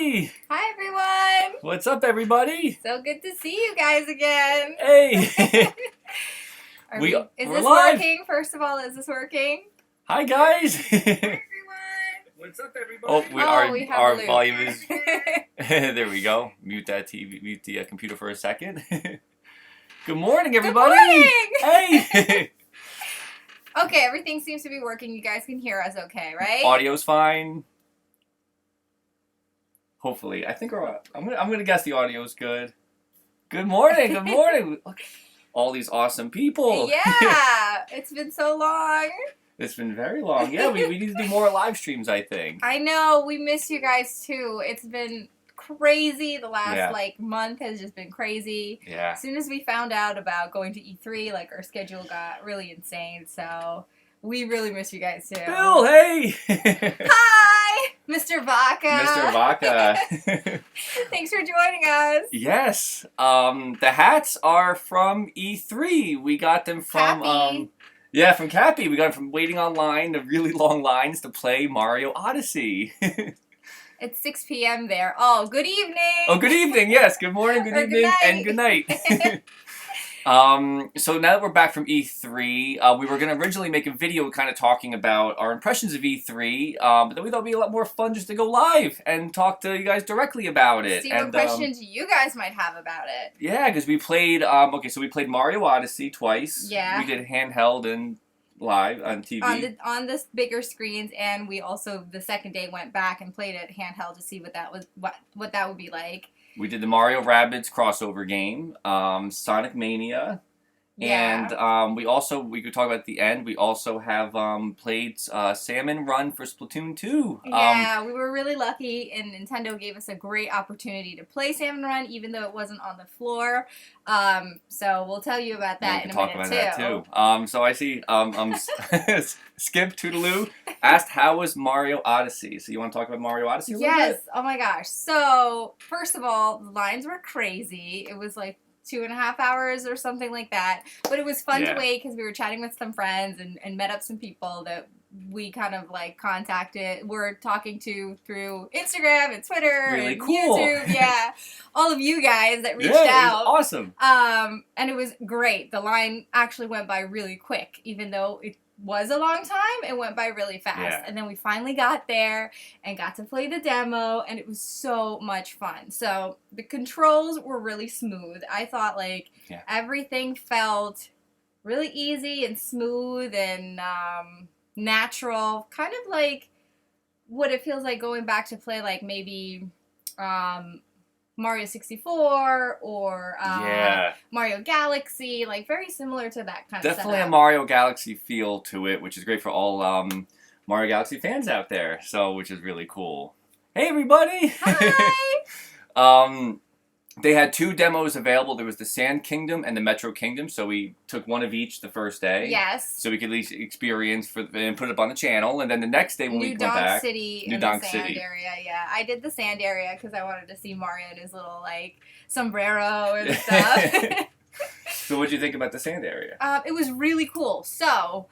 everybody! Hi, everyone! What's up, everybody? So good to see you guys again. Hey! Is this live. working? First of all, is this working? Hi, guys! Hi, everyone! What's up, everybody? We have our Luke. volume is... There we go. Mute that TV, mute the computer for a second. Good morning, everybody! Good morning! Hey! Okay, everything seems to be working. You guys can hear us okay, right? Audio's fine. Hopefully. I think I'm gonna guess the audio's good. Good morning, good morning! Look, all these awesome people! Yeah! It's been so long. It's been very long. Yeah, we need to do more live streams, I think. I know, we miss you guys too. It's been crazy. The last month has just been crazy. Yeah. As soon as we found out about going to E3, our schedule got really insane. So we really miss you guys too. Bill, hey! Hi, Mr. Vaca. Mr. Vaca. Thanks for joining us. Yes. The hats are from E3. We got them from Cappy. Yeah, from Cappy. We got them from waiting online, the really long lines to play Mario Odyssey. It's 6 p.m. there. Oh, good evening. Oh, good evening. Yes, good morning, good Or evening, good and good night. So now that we're back from E3, we were going to originally make a video kind of talking about our impressions of E3, but then we thought it'd be a lot more fun just to go live and talk to you guys directly about it. See what questions you guys might have about it. Yeah, because we played, we played Mario Odyssey twice. Yeah. We did handheld and live on TV. On the bigger screens, and we also, the second day, went back and played it handheld to see what that would be like. We did the Mario Rabbids crossover game, Sonic Mania, Yeah. and we could talk about at the end, we also have played Salmon Run for Splatoon 2. Yeah, we were really lucky, and Nintendo gave us a great opportunity to play Salmon Run, even though it wasn't on the floor. So we'll tell you about that in a minute, too. That too. So I see Skip Toodaloo asked, how was Mario Odyssey? So you want to talk about Mario Odyssey a little bit? Yes, oh my gosh. So, first of all, the lines were crazy. It was like 2.5 hours or something like that. But it was fun to wait because we were chatting with some friends and met up some people that we kind of we're talking to through Instagram and Twitter and YouTube. Yeah, all of you guys that reached out. It was awesome. And it was great. The line actually went by really quick, even though it was a long time. It went by really fast. Yeah. And then we finally got there and got to play the demo, and it was so much fun. So the controls were really smooth. I thought everything felt really easy and smooth and natural, kind of like what it feels like going back to play maybe Mario 64 or Mario Galaxy, very similar to that kind of Definitely setup. a Mario Galaxy feel to it, which is great for all Mario Galaxy fans out there, which is really cool. Hey, everybody! Hi! They had 2 demos available. There was the Sand Kingdom and the Metro Kingdom, so we took one of each the first day. Yes. So we could at least experience and put it up on the channel, and then the next day when we went back... New Donk City area, yeah. I did the sand area because I wanted to see Mario in his little, sombrero and stuff. So what did you think about the sand area? It was really cool. So...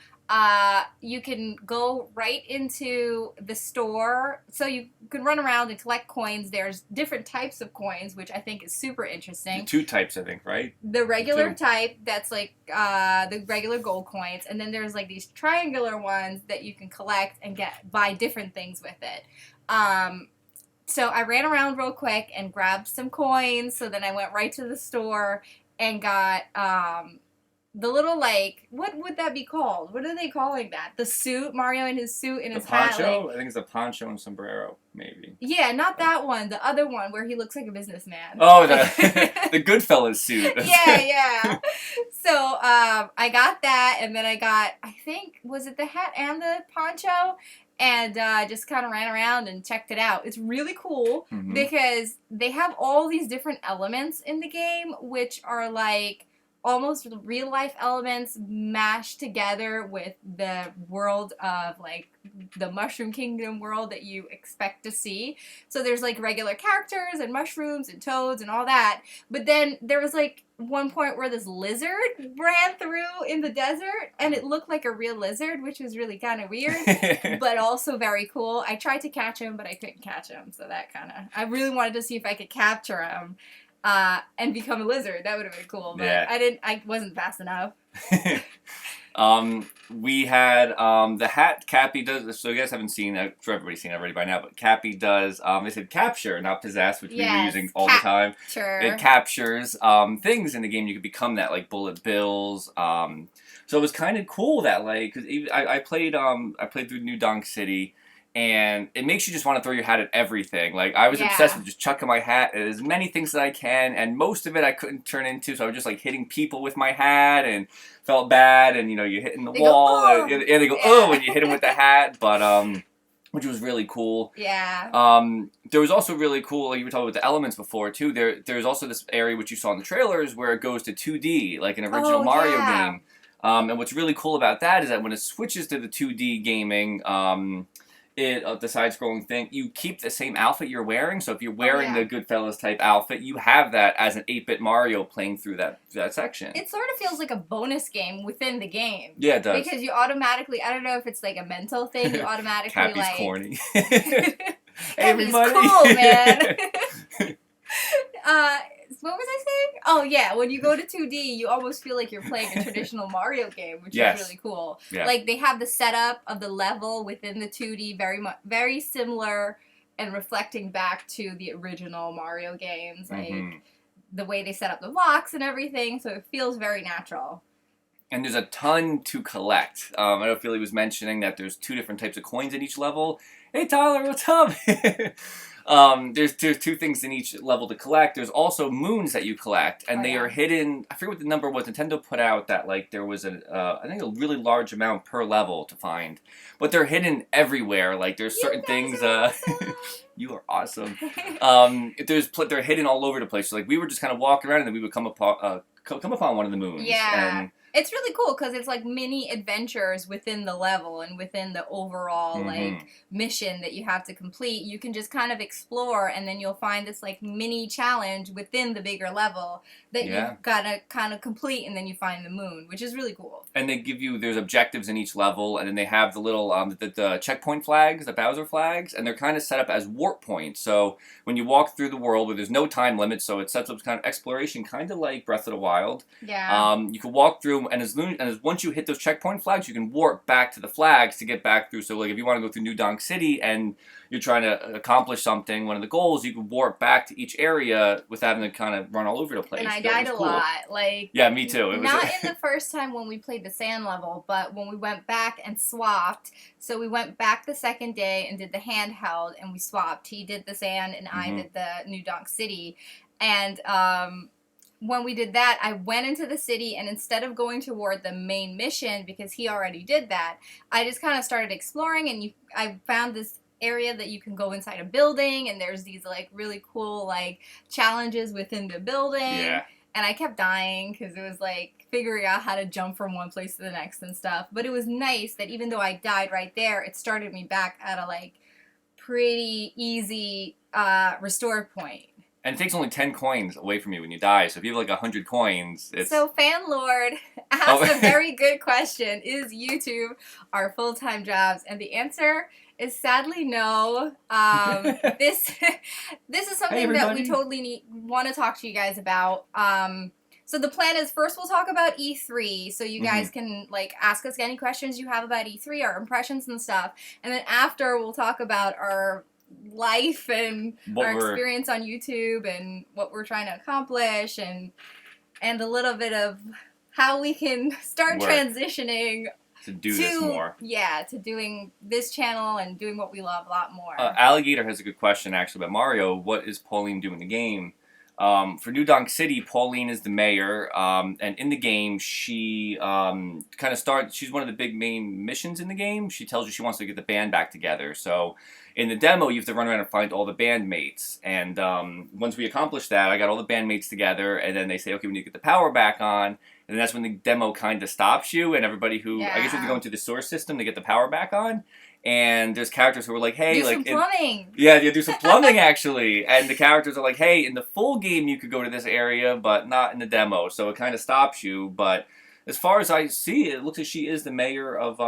you can go right into the store, so you can run around and collect coins. There's different types of coins, which I think is super interesting. 2 types, I think, right? The regular type, that's the regular gold coins, and then there's these triangular ones that you can collect and buy different things with it. So I ran around real quick and grabbed some coins, so then I went right to the store and got, the little, what would that be called? What are they calling that? The suit, Mario in his suit and his hat. Poncho? I think it's a poncho and sombrero, maybe. Yeah, not that one. The other one where he looks like a businessman. Oh, the Goodfellas suit. Yeah. So, I got that, and then I got, I think, was it the hat and the poncho? And just kind of ran around and checked it out. It's really cool because they have all these different elements in the game, which are almost real life elements mashed together with the world of like the Mushroom Kingdom world that you expect to see. So there's like regular characters and mushrooms and toads and all that. But then there was like one point where this lizard ran through in the desert and it looked like a real lizard, which was really kind of weird, but also very cool. I tried to catch him, but I couldn't catch him. So that kind of, I really wanted to see if I could capture him. And become a lizard. That would have been cool, but yeah. I wasn't fast enough. We had the hat Cappy does, so you guys haven't seen, I'm sure everybody's seen it already by now, but Cappy does, they said capture, not possess, which we were using all the time. It captures things in the game. You could become that, like bullet bills. So it was kind of cool that, like, cause I played through New Donk City, and it makes you just want to throw your hat at everything. Like, I was obsessed with just chucking my hat at as many things as I can, and most of it I couldn't turn into, so I was just, like, hitting people with my hat, and felt bad, and, you know, you're hitting the wall, and they go, oh, when you hit them with the hat, but, which was really cool. Yeah. There was also really cool, like you were talking about the elements before, too, there's also this area, which you saw in the trailers, where it goes to 2D, like an original Mario game. And what's really cool about that is that when it switches to the 2D gaming, the side-scrolling thing, you keep the same outfit you're wearing. So if you're wearing the Goodfellas type outfit, you have that as an 8-bit Mario playing through that section. It sort of feels like a bonus game within the game. Yeah, it does. Because you automatically, I don't know if it's like a mental thing, you automatically Cappy's like... corny. Hey, everybody. cool, man. What was I saying? Oh, yeah. When you go to 2D, you almost feel like you're playing a traditional Mario game, which is really cool. Yeah. Like, they have the setup of the level within the 2D very similar and reflecting back to the original Mario games. Like, the way they set up the blocks and everything, so it feels very natural. And there's a ton to collect. I know Philly was mentioning that there's 2 different types of coins in each level. Hey, Tyler, what's up? There's 2 things in each level to collect. There's also moons that you collect, and they are hidden. I forget what the number was. Nintendo put out that like there was I think a really large amount per level to find, but they're hidden everywhere. Like there's certain things. You are awesome. They're hidden all over the place. So, like we were just kind of walking around, and then we would come upon one of the moons. Yeah. And it's really cool because it's like mini adventures within the level and within the overall like mission that you have to complete. You can just kind of explore, and then you'll find this like mini challenge within the bigger level that you've got to kind of complete, and then you find the moon, which is really cool. And they give you, there's objectives in each level, and then they have the little the checkpoint flags, the Bowser flags, and they're kind of set up as warp points. So when you walk through the world where there's no time limit, so it sets up kind of exploration, kind of like Breath of the Wild. Yeah. You can walk through, and once you hit those checkpoint flags, you can warp back to the flags to get back through. So like if you want to go through New Donk City and you're trying to accomplish something, one of the goals, you can warp back to each area without having to kind of run all over the place. And I died a lot. Like, yeah, me too. It was not in the first time when we played the sand level, but when we went back and swapped. So we went back the second day and did the handheld, and we swapped. He did the sand, and I did the New Donk City. And when we did that, I went into the city, and instead of going toward the main mission, because he already did that, I just kind of started exploring, and I found this area that you can go inside a building, and there's these like really cool like challenges within the building. Yeah. And I kept dying because it was like figuring out how to jump from one place to the next and stuff. But it was nice that even though I died right there, it started me back at a like pretty easy restore point. And it takes only 10 coins away from you when you die. So if you have like 100 coins, it's... So Fanlord asked a very good question. Is YouTube our full-time jobs? And the answer is sadly no. This is something that we totally want to talk to you guys about. So the plan is first we'll talk about E3, so you guys can like ask us any questions you have about E3, our impressions and stuff. And then after we'll talk about our life and our experience on YouTube and what we're trying to accomplish and a little bit of how we can start transitioning to do this more. Yeah, to doing this channel and doing what we love a lot more. Alligator has a good question actually about Mario. What is Pauline doing in the game? For New Donk City, Pauline is the mayor, and in the game, she kind of she's one of the big main missions in the game. She tells you she wants to get the band back together. So in the demo, you have to run around and find all the bandmates. And once we accomplish that, I got all the bandmates together, and then they say, okay, we need to get the power back on. and that's when the demo kind of stops you, and everybody who I guess you have to go into the source system to get the power back on. And there's characters who are like, hey, do some plumbing. Yeah, you do some plumbing actually. And the characters are like, hey, in the full game you could go to this area, but not in the demo. So it kind of stops you. But as far as I see, it looks like she is the mayor of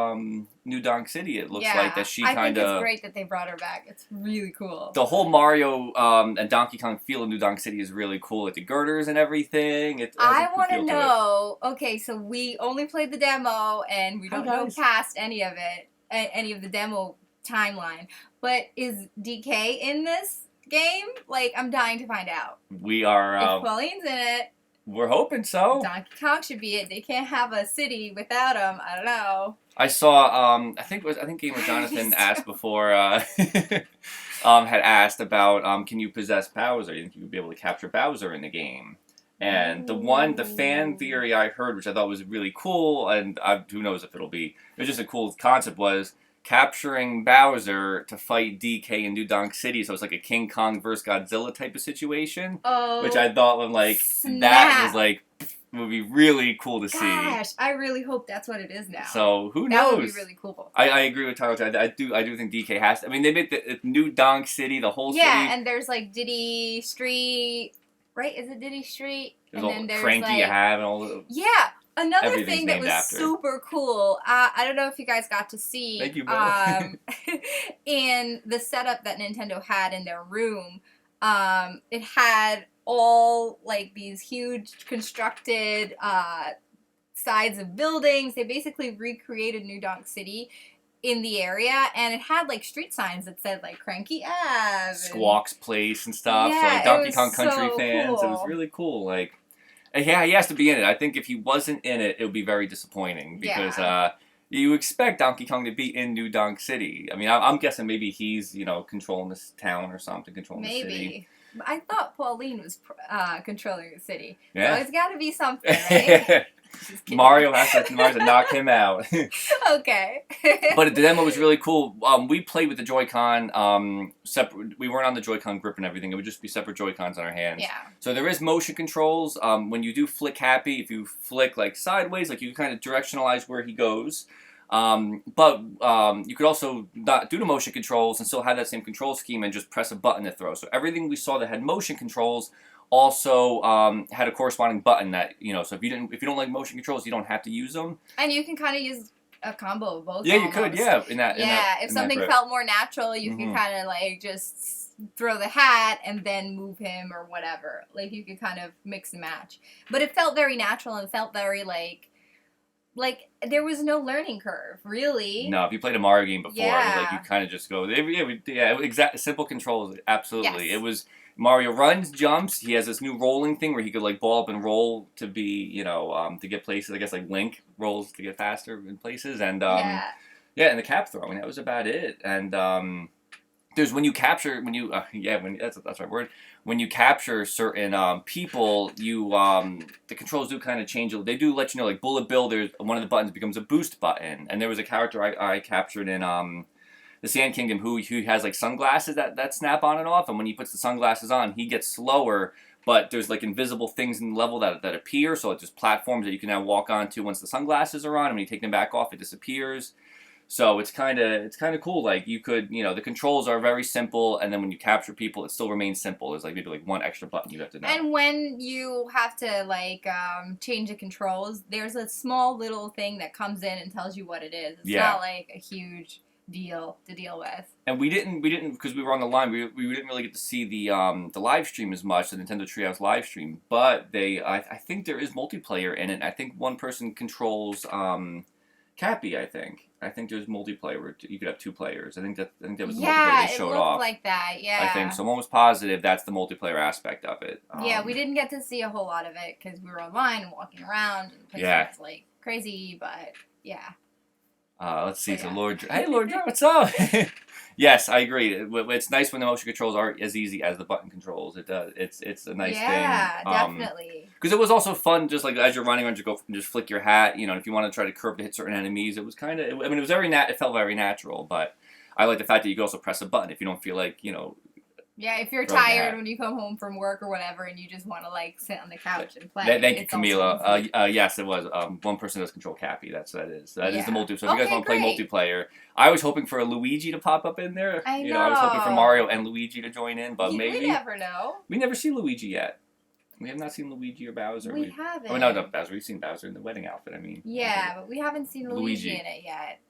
New Donk City. It looks like that she kind of. I think it's great that they brought her back. It's really cool. The whole Mario and Donkey Kong feel of New Donk City is really cool. Like the girders and everything. I want to know. Okay, so we only played the demo and we don't know past any of it. Any of the demo timeline, but is DK in this game? Like, I'm dying to find out. We are. If Pauline's in it, we're hoping so. Donkey Kong should be it. They can't have a city without him. I don't know. I saw. I think Gamer Jonathan asked before. Had asked about. Can you possess Bowser? You think you would be able to capture Bowser in the game? And the fan theory I heard, which I thought was really cool, and who knows if it'll be, it was just a cool concept, was capturing Bowser to fight DK in New Donk City, so it's like a King Kong versus Godzilla type of situation, which I thought was like, that was like, would be really cool to see. Gosh, I really hope that's what it is now. So who knows? That would be really cool. I agree with Tyler. I do think DK has to. I mean, they made the New Donk City, the whole city. Yeah, and there's like Diddy Street. Right? Is it Diddy Street? There's all Cranky and all the... Yeah. Another thing that was super cool, I don't know if you guys got to see, Thank you, in the setup that Nintendo had in their room, it had all, like, these huge constructed sides of buildings. They basically recreated New Donk City in the area, and it had like street signs that said like Cranky Ave, Squawk's Place and stuff. Yeah, so, like Donkey Kong Country fans. Cool. It was really cool. Like, yeah, he has to be in it. I think if he wasn't in it, it would be very disappointing because you expect Donkey Kong to be in New Donk City. I mean, I'm guessing maybe he's controlling this town or something, controlling the city. Maybe. I thought Pauline was controlling the city. Yeah, so it's got to be something, right? Mario has to knock him out. Okay. But the demo was really cool. We played with the Joy-Con separate. We weren't on the Joy-Con grip and everything. It would just be separate Joy-Cons on our hands. Yeah. So there is motion controls. When you do flick happy, if you flick like sideways, like you kind of directionalize where he goes. But you could also not do the motion controls and still have that same control scheme and just press a button to throw. So everything we saw that had motion controls also had a corresponding button that, so if you don't like motion controls, you don't have to use them. And you can kind of use a combo of both. Yeah, you could. Yeah, if something felt more natural, you could kind of like just throw the hat and then move him or whatever. Like you could kind of mix and match. But it felt very natural and felt very like there was no learning curve, really. No, if you played a Mario game before, it was like you kind of just go. Simple controls. Absolutely, It was. Mario runs, jumps. He has this new rolling thing where he could like ball up and roll to be, to get places. I guess like Link rolls to get faster in places, and and the cap throwing. That was about it. And there's that's the right word. When you capture certain people, you the controls do kind of change. They do let you know, like Bullet Bill. There's one of the buttons becomes a boost button, and there was a character I captured in the Sand Kingdom who has like sunglasses that snap on and off, and when he puts the sunglasses on, he gets slower, but there's like invisible things in the level that appear, so it's just platforms that you can now walk onto once the sunglasses are on, and when you take them back off, it disappears. So it's kind of cool. Like you could, the controls are very simple, and then when you capture people, it still remains simple. There's like maybe like one extra button you have to know. And when you have to like change the controls, there's a small little thing that comes in and tells you what it is. It's not like a huge deal to deal with. And we didn't because we were on the line. We didn't really get to see the live stream as much, the Nintendo Treehouse live stream. But I think there is multiplayer in it. I think one person controls Cappy. I think there's multiplayer where you could have two players. I think that was the multiplayer they showed off. Like that. Yeah. I think so. I'm almost positive that's the multiplayer aspect of it. We didn't get to see a whole lot of it because we were online and walking around and places like crazy. But yeah. Let's see. So hey, Lord John, what's up? Yes, I agree. It's nice when the motion controls aren't as easy as the button controls. It does. It's a nice thing. Yeah, definitely. Because it was also fun, just like as you're running around, you go and just flick your hat. If you want to try to curve to hit certain enemies, it was kind of. It was very it felt very natural. But I like the fact that you can also press a button if you don't feel like Yeah, if you're tired when you come home from work or whatever and you just want to, like, sit on the couch and play. Thank you, Camila. Yes, it was. One person does control Cappy. That is the multiplayer. So if you guys want to play multiplayer, I was hoping for a Luigi to pop up in there. I know. I was hoping for Mario and Luigi to join in, but maybe. We never know. We never see Luigi yet. We have not seen Luigi or Bowser. We haven't. Oh, no, Bowser. We've seen Bowser in the wedding outfit, I mean. Yeah, but we haven't seen Luigi in it yet.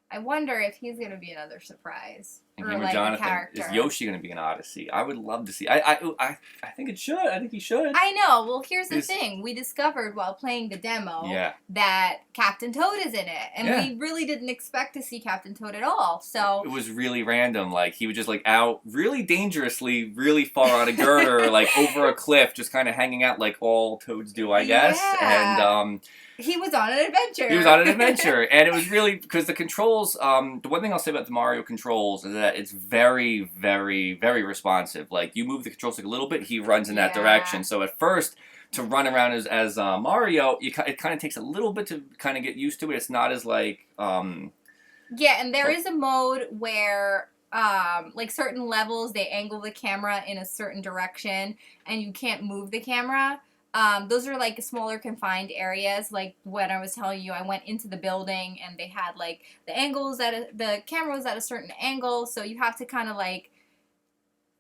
I wonder if he's going to be another surprise. And or like Jonathan, a character. Is Yoshi going to be an Odyssey? I would love to see. I think it should. I think he should. I know. Well, here's the thing. We discovered while playing the demo that Captain Toad is in it. And we really didn't expect to see Captain Toad at all. So it was really random. Like, he was just, like, out really dangerously, really far on a girder, like, over a cliff, just kind of hanging out like all Toads do, I guess. And, he was on an adventure. He was on an adventure. And it was really, because the controls, the one thing I'll say about the Mario controls is that it's very, very, very responsive. Like, you move the controls like a little bit, he runs in that direction. So at first, to run around as Mario, it kind of takes a little bit to kind of get used to it. It's not as, like... Yeah, and there is a mode where... like certain levels, they angle the camera in a certain direction, and you can't move the camera. Those are, like, smaller confined areas. Like, when I was telling you, I went into the building, and they had, like, the camera was at a certain angle, so you have to kind of, like,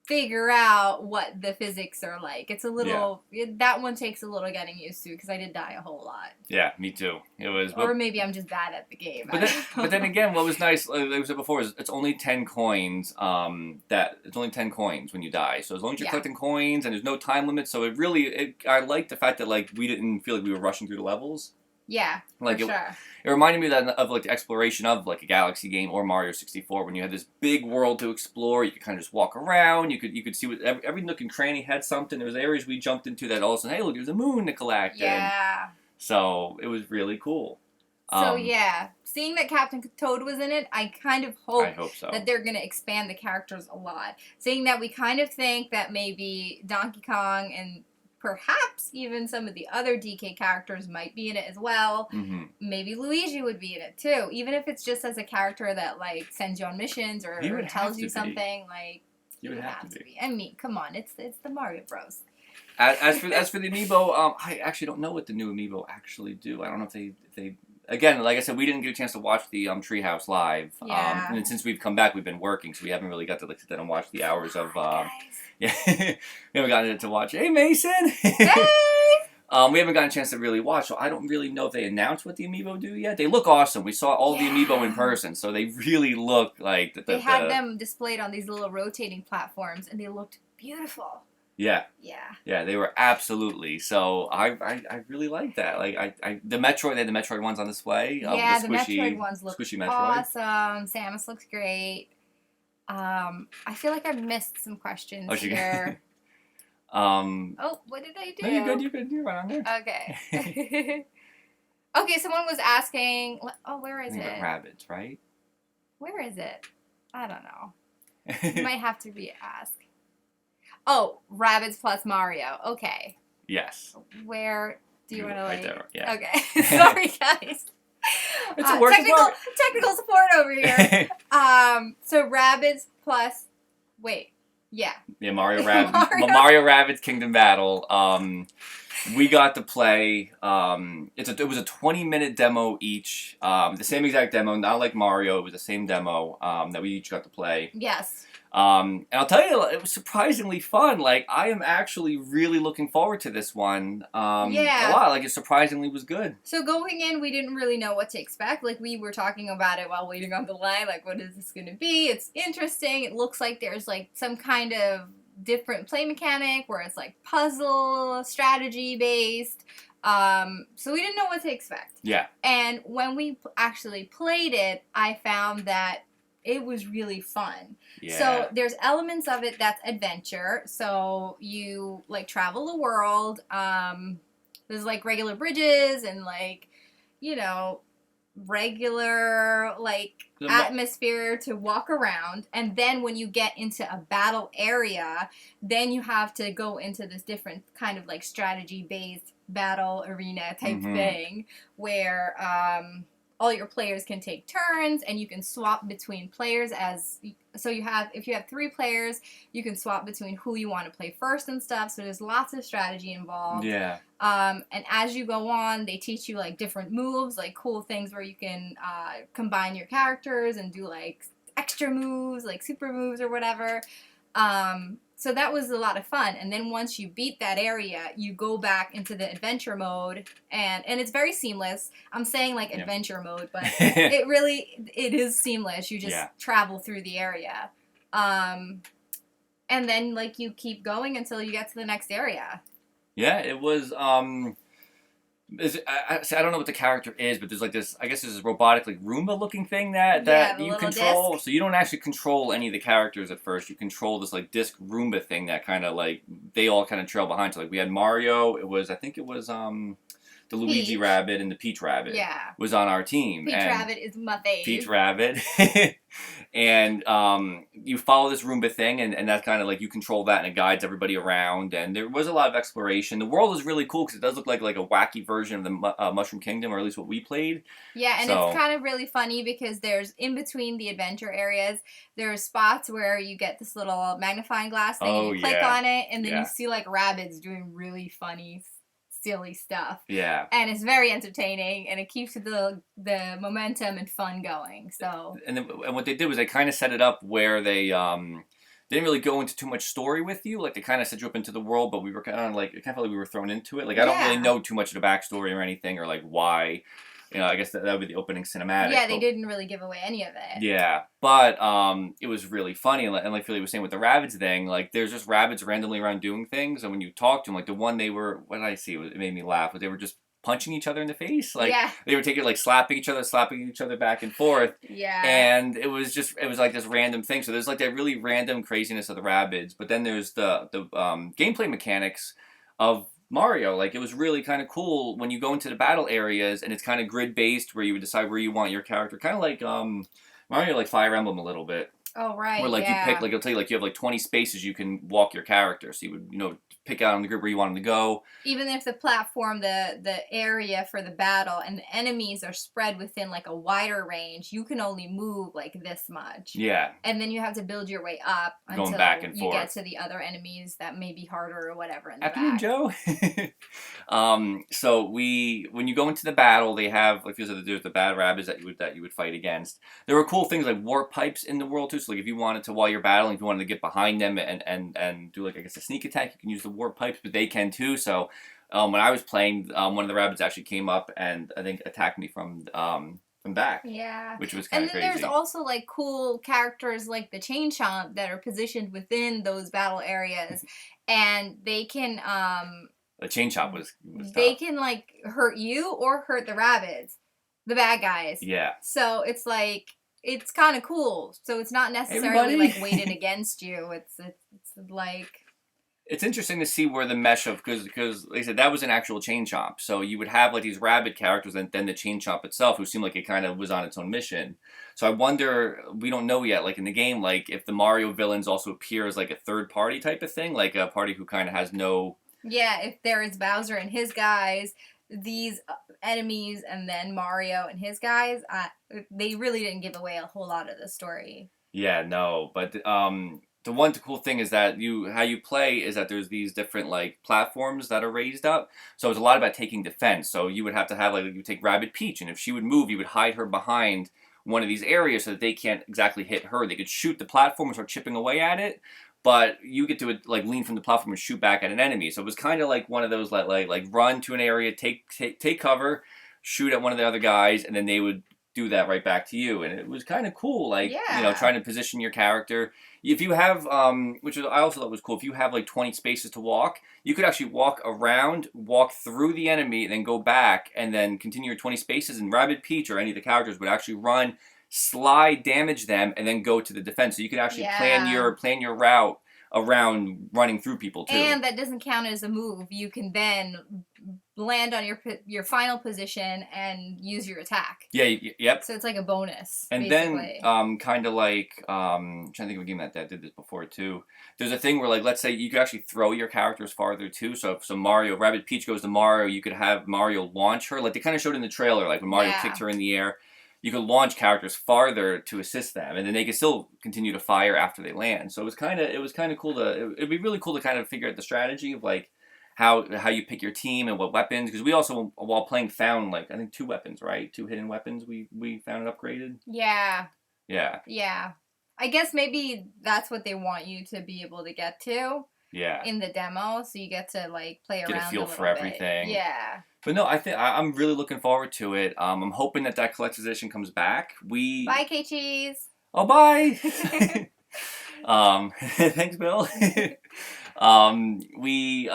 figure out what the physics are like. It's a little... that one takes a little getting used to, because I did die a whole lot. Yeah, me too. It was... Or maybe I'm just bad at the game. But then again, what was nice, like I said before, is it's only 10 coins, it's only 10 coins when you die. So as long as you're collecting coins, and there's no time limit, so it really... I like the fact that, like, we didn't feel like we were rushing through the levels. Yeah, like for sure. It reminded me of like the exploration of like a Galaxy game or Mario 64 when you had this big world to explore. You could kind of just walk around. You could see what every nook and cranny had something. There was areas we jumped into that all of a sudden, hey, look, there's a moon to collect. Yeah. And so it was really cool. So yeah, seeing that Captain Toad was in it, I kind of hope that they're going to expand the characters a lot. Seeing that we kind of think that maybe Donkey Kong and perhaps even some of the other DK characters might be in it as well. Mm-hmm. Maybe Luigi would be in it too, even if it's just as a character that like sends you on missions or tells you something. Like you would have to be. I mean, come on, it's the Mario Bros. As for the Amiibo, I actually don't know what the new Amiibo actually do. I don't know if they again, like I said, we didn't get a chance to watch the Treehouse live. Yeah. And since we've come back, we've been working, so we haven't really got to like sit down and watch the hours of. Yeah, we haven't gotten to watch. Hey, Mason. Hey. We haven't gotten a chance to really watch, so I don't really know if they announced what the Amiibo do yet. They look awesome. We saw all the Amiibo in person, so they really look like they had them displayed on these little rotating platforms, and they looked beautiful. Yeah. Yeah. Yeah, they were absolutely. So I really like that. Like they had the Metroid ones on display. Yeah, the Metroid ones look Metroid. Awesome. Samus looks great. I feel like I've missed some questions here. Oh, what did I do? No, you're good. You're right on there. Okay. Okay, someone was asking. Oh, where is it? Rabbids, right? Where is it? I don't know. You might have to re-ask. Oh, Rabbids plus Mario. Okay. Yes. Where do you want to right there, yeah. Okay. Sorry, guys. It's a work technical support over here. So Rabbids plus. Wait. Yeah. Yeah, Mario Rabbids Kingdom Battle. We got to play. It was a 20-minute demo each. The same exact demo, not like Mario. It was the same demo that we each got to play. Yes. And I'll tell you, it was surprisingly fun. Like, I am actually really looking forward to this one. A lot. Like, it surprisingly was good. So going in, we didn't really know what to expect. Like, we were talking about it while waiting on the line. Like, what is this going to be? It's interesting. It looks like there's, like, some kind of different play mechanic where it's, like, puzzle, strategy-based. So we didn't know what to expect. Yeah. And when we actually played it, I found that it was really fun. Yeah. So there's elements of it that's adventure. So you like travel the world. There's like regular bridges and like, you know, regular like atmosphere to walk around. And then when you get into a battle area, then you have to go into this different kind of like strategy based battle arena type thing where all your players can take turns, and you can swap between players so if you have 3 players, you can swap between who you want to play first and stuff. So there's lots of strategy involved. Yeah. And as you go on, they teach you like different moves, like cool things where you can combine your characters and do like extra moves, like super moves or whatever. So that was a lot of fun. And then once you beat that area, you go back into the adventure mode, and it's very seamless. I'm saying like adventure mode, but it is seamless. You just travel through the area. And then like you keep going until you get to the next area. Yeah, it was I don't know what the character is, but there's like this, I guess there's this robotic like Roomba looking thing that you control. Disc. So you don't actually control any of the characters at first. You control this like disc Roomba thing that kind of like, they all kind of trail behind. So like we had Mario, I think it was the Luigi Rabbit and the Peach Rabbit was on our team. Peach Rabbit is my fave. Peach Rabbit. And you follow this Roomba thing, and that's kind of like you control that, and it guides everybody around. And there was a lot of exploration. The world is really cool because it does look like a wacky version of the Mushroom Kingdom, or at least what we played. Yeah, and it's kind of really funny because there's, in between the adventure areas, there are spots where you get this little magnifying glass thing, and you click on it, and then you see like Rabbids doing really funny, silly stuff. Yeah. And it's very entertaining, and it keeps the momentum and fun going. So. And what they did was they kind of set it up where they didn't really go into too much story with you. Like they kind of set you up into the world, but we were kind of like, it kind of felt like we were thrown into it. Like I don't really know too much of the backstory or anything, or like why. You know, I guess that would be the opening cinematic. Yeah, they didn't really give away any of it. Yeah, but it was really funny, and like Philly was saying with the Rabbids thing, like there's just Rabbids randomly around doing things, and when you talk to them, like the one they were, what did I see? It made me laugh. But they were just punching each other in the face, like they were taking like slapping each other back and forth. Yeah, and it was like this random thing. So there's like that really random craziness of the Rabbids, but then there's the gameplay mechanics of Mario. Like it was really kind of cool when you go into the battle areas, and it's kind of grid based where you would decide where you want your character, kind of like Mario, like Fire Emblem a little bit. Oh right. Where like you pick, like it'll tell you like you have like 20 spaces you can walk your character, so you would pick out on the grid where you want them to go. Even if the platform, the area for the battle and the enemies are spread within like a wider range, you can only move like this much. Yeah. And then you have to build your way up until back and forth. Get to the other enemies that may be harder or whatever in the back. Joe. So when you go into the battle, they have, like there's the bad Rabbids that you would fight against. There were cool things like warp pipes in the world too. So like if you wanted to, while you're battling, if you wanted to get behind them and do like, I guess, a sneak attack, you can use the warp pipes, but they can too. So when I was playing, one of the Rabbids actually came up and I think attacked me from back. Yeah. Which was kind of crazy. And then there's also like cool characters like the Chain Chomp that are positioned within those battle areas, and they can the Chain Chomp was they can like hurt you or hurt the Rabbids, the bad guys. Yeah. So it's like, it's kind of cool. So it's not necessarily like weighted against you. It's like, it's interesting to see where the mesh of, because like I said, that was an actual Chain Chomp. So you would have like these Rabbid characters, and then the Chain Chomp itself, who seemed like it kind of was on its own mission. So I wonder, we don't know yet, like in the game, like if the Mario villains also appear as like a third party type of thing, like a party who kind of has no. Yeah, if there is Bowser and his guys, these enemies, and then Mario and his guys, they really didn't give away a whole lot of the story. Yeah, no, but the one cool thing is that how you play is that there's these different like platforms that are raised up. So it's a lot about taking defense. So you would have to have like, you take Rabbid Peach, and if she would move, you would hide her behind one of these areas so that they can't exactly hit her. They could shoot the platform and start chipping away at it, but you get to like lean from the platform and shoot back at an enemy. So it was kind of like one of those like run to an area, take cover, shoot at one of the other guys, and then they would do that right back to you. And it was kind of cool, like, trying to position your character. If you have, I also thought was cool, if you have like 20 spaces to walk, you could actually walk around, walk through the enemy, and then go back, and then continue your 20 spaces, and Rabbid Peach or any of the characters would actually run, slide, damage them, and then go to the defense. So you could actually plan your route around running through people too. And that doesn't count as a move. You can then land on your final position and use your attack. Yeah, yep. So it's like a bonus. And basically. Then, kind of like, I'm trying to think of a game that did this before too. There's a thing where, like, let's say you could actually throw your characters farther too. So if Rabbid Peach goes to Mario, you could have Mario launch her. Like they kind of showed in the trailer, like when Mario kicked her in the air. you could launch characters farther to assist them, and then they could still continue to fire after they land. So it was kind of cool to. It'd be really cool to kind of figure out the strategy of like how you pick your team and what weapons, because we also, while playing, found like I think 2 weapons, right? 2 hidden weapons we found and upgraded. Yeah. Yeah. Yeah. I guess maybe that's what they want you to be able to get to. Yeah. In the demo, so you get to like play around. Get a feel for everything. Yeah. But no, I'm really looking forward to it. I'm hoping that collector's edition comes back. Bye, K-Cheese. Oh, bye. Thanks, Bill. We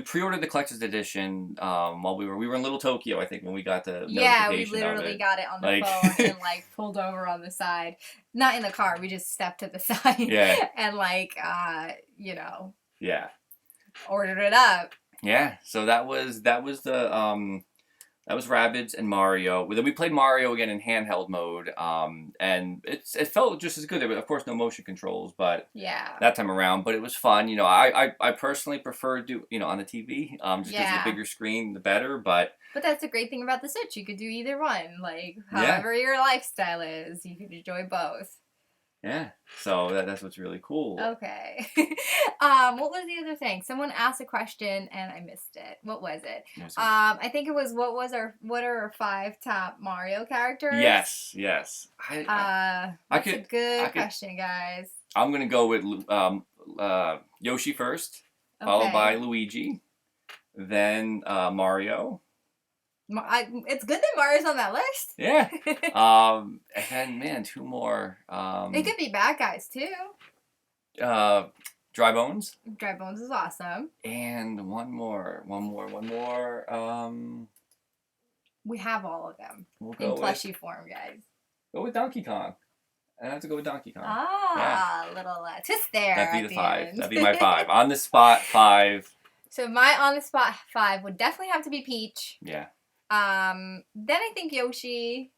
pre-ordered the collector's edition while we were in Little Tokyo, I think, when we got the notification. We literally got it on the phone and like pulled over on the side. Not in the car, we just stepped to the side. Yeah. And like Yeah. ordered it up. Yeah. So that was Rabbids and Mario. Then we played Mario again in handheld mode, and it felt just as good. There were, of course, no motion controls, but that time around. But it was fun. I personally prefer on the TV, just because the bigger screen, the better. But that's the great thing about the Switch. You could do either one. Like, however your lifestyle is, you could enjoy both. Yeah, so that's what's really cool. Okay. What was the other thing? Someone asked a question and I missed it. What was it? I think it was what are our 5 top Mario characters? Yes. That's a good question, guys. I'm gonna go with Yoshi first, followed by Luigi, then Mario. It's good that Mario's on that list. Yeah. And then, man, 2 more. It could be bad guys too. Dry Bones. Dry Bones is awesome. And one more. We have all of them in plushie form, guys. Go with Donkey Kong. I have to go with Donkey Kong. Little twist there. That'd be the 5. That'd be my 5. On the spot 5. So my on the spot 5 would definitely have to be Peach. Yeah. Then I think Yoshi.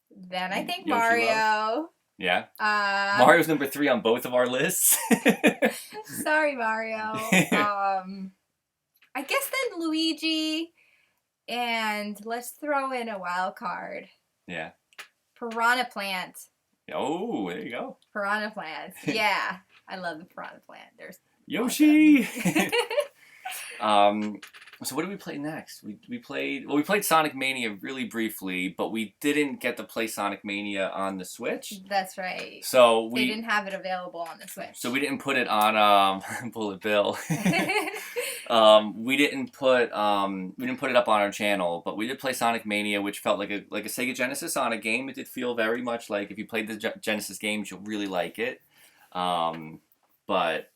Then I think Mario. Yeah. Mario's number 3 on both of our lists. Sorry, Mario. I guess then Luigi, and let's throw in a wild card. Yeah. Piranha Plant. Oh, there you go. Piranha Plant. Yeah, I love the Piranha Plant. There's Yoshi. Awesome. So what did we play next? We played Sonic Mania really briefly, but we didn't get to play Sonic Mania on the Switch. That's right. So they didn't have it available on the Switch. So we didn't put it on Bullet Bill. we didn't put it up on our channel, but we did play Sonic Mania, which felt like a Sega Genesis Sonic game. It did feel very much like if you played the Genesis games, you'll really like it. But